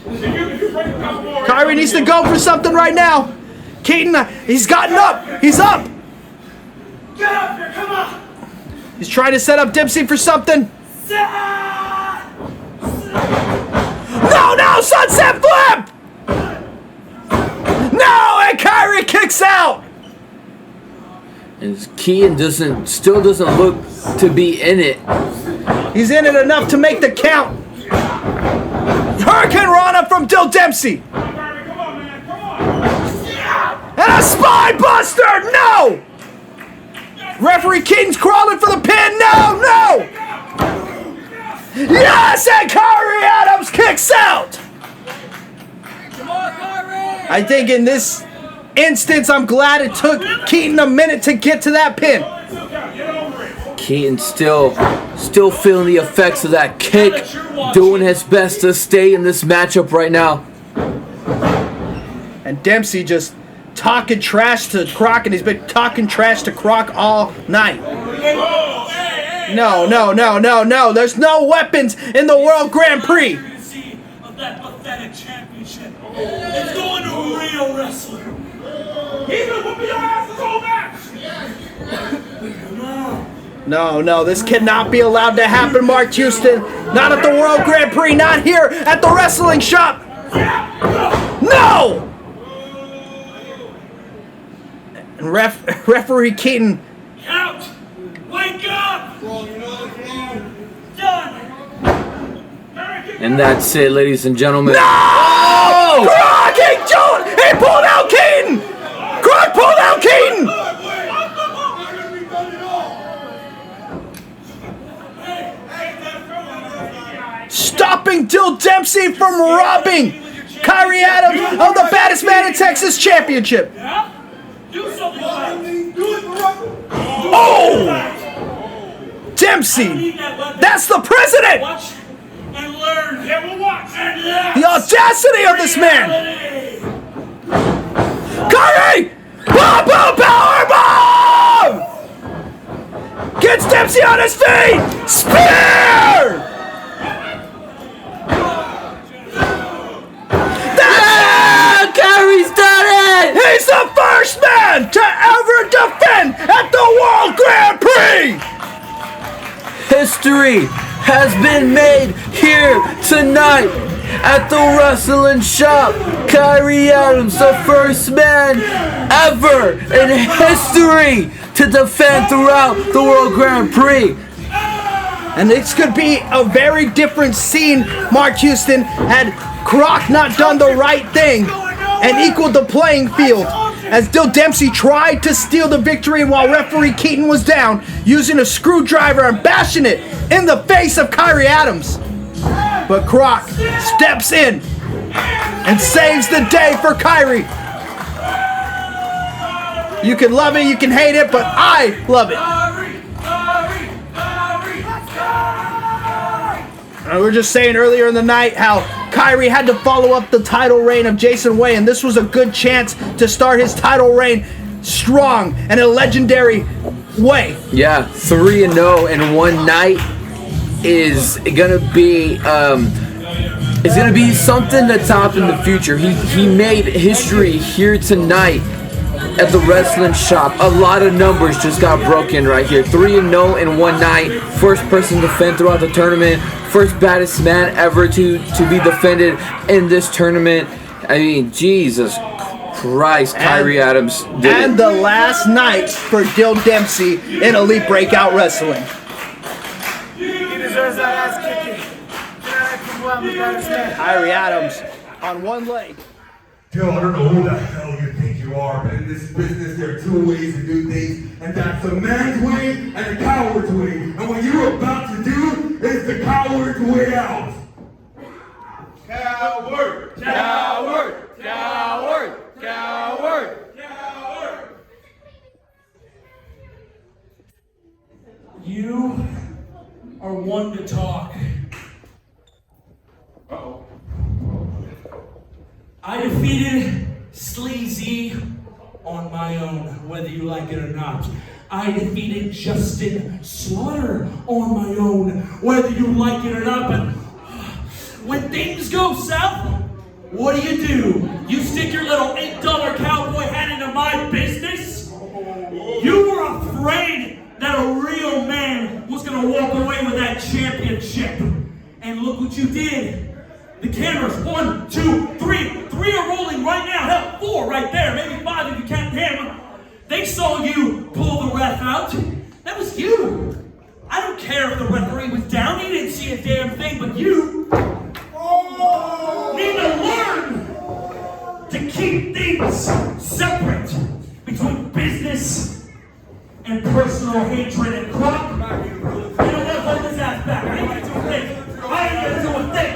If you break a couple more. Kyrie needs to go for something right now. Keaton, he's gotten up. He's up. Get up here, come on. He's trying to set up Dempsey for something. No, sunset flip! No, and Kyrie kicks out. And Keaton still doesn't look to be in it. He's in it enough to make the count. Hurricane Rana from Dill Dempsey. Come on, man, come on. And a spine buster! No! Referee Keaton's crawling for the pin. No! Yes, and Kyrie Adams kicks out! Come on, Kyrie. I think in this instance, I'm glad it took Keaton a minute to get to that pin. Keaton still feeling the effects of that kick, doing his best to stay in this matchup right now. And Dempsey just talking trash to Croc, and he's been talking trash to Croc all night. No. There's no weapons in the World Grand Prix. Of that pathetic championship. It's going to a real wrestler. He's been whooping your ass this whole match. No, this cannot be allowed to happen, Mark Houston. Not at the World Grand Prix, not here at the wrestling shop. No! And referee Keaton. Count! Wake up! Done! And that's it, ladies and gentlemen. No! Croc! He pulled out Keaton! Croc pulled out Keaton! Stopping Dill Dempsey from robbing Kyrie Adams of the Baddest Man in Texas Championship. Yeah? Do something about it. Oh! Dempsey! That's the president! Watch and learn. Yeah, we'll watch. The audacity of this man! Kyrie! Boom, boom, power bomb! Gets Dempsey on his feet! Spear! Kyrie's done it! He's the first man to ever defend at the World Grand Prix! History has been made here tonight at the wrestling shop. Kyrie Adams, the first man ever in history to defend throughout the World Grand Prix. And this could be a very different scene, Mark Houston, had Croc not done the right thing and equaled the playing field. as Dill Dempsey tried to steal the victory while referee Keaton was down, using a screwdriver and bashing it in the face of Kyrie Adams. But Croc steps in and saves the day for Kyrie. You can love it, you can hate it, but I love it. We were just saying earlier in the night how Kyrie had to follow up the title reign of Jason Way, and this was a good chance to start his title reign strong and in a legendary way. Yeah, 3-0 in one night is gonna be something to top in the future. He made history here tonight at the wrestling shop. A lot of numbers just got broken right here. 3-0 in one night. First person to defend throughout the tournament. First baddest man ever to be defended in this tournament. I mean, Jesus Christ, Kyrie Adams did and it. the last night for Dill Dempsey in Elite Breakout Wrestling. He deserves that ass kicking. Kyrie Adams on one leg. Dill, I don't know who the hell you think you are, but in this business there are two ways to do things, and that's the man's way and the coward's way. And what you're about to do is the coward's way out. Coward! Coward! Coward! Coward! Coward! You are one to talk. Uh-oh. I defeated Sleazy on my own, whether you like it or not. I defeated Justin Slaughter on my own, whether you like it or not. But when things go south, what do? You stick your little $8 cowboy hat into my business? You were afraid that a real man was going to walk away with that championship. And look what you did. The cameras, 1, 2, 3. 3 are rolling right now. Hell, 4 right there. Maybe 5 if you count him. They saw you pull the ref out. That was you. I don't care if the referee was down. He didn't see a damn thing, but you need to learn to keep things separate between business and personal hatred and Croc. You know what? Hold his ass back. I ain't gonna do a thing. I ain't gonna do a thing.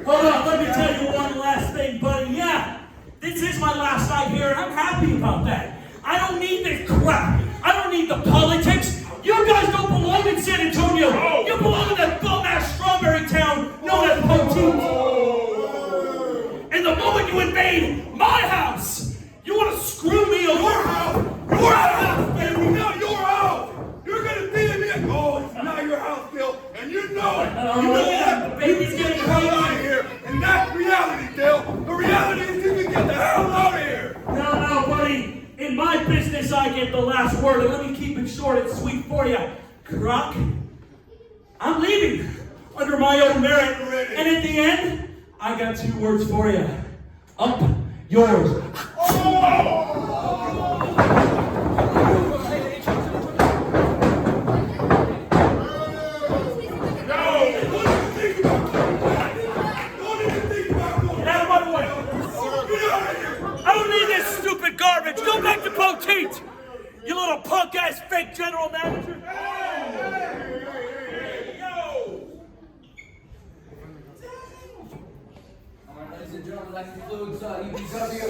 Hold on, let me tell you one last thing, buddy. Yeah, this is my last night here, and I'm happy about that. I don't need this crap. I don't need the politics. You guys don't belong in San Antonio. You belong in that bum-ass strawberry town known as Poteet. And the moment you invade my house, you want to screw me over. Your house, baby, not your house. You're gonna be in it. Oh, it's not your house, Dill, and you know it. You know that. The baby's getting hell out of here, and that's reality, Dill. The reality is you can get the hell out of here. No, buddy. In my business, I get the last word, and let me keep it short and sweet for you. Croc, I'm leaving under my own merit, and at the end, I got 2 words for you. Up yours. Garbage. Go back to Poteet, you little punk-ass fake general manager. Ladies and gentlemen, that concludes EBW.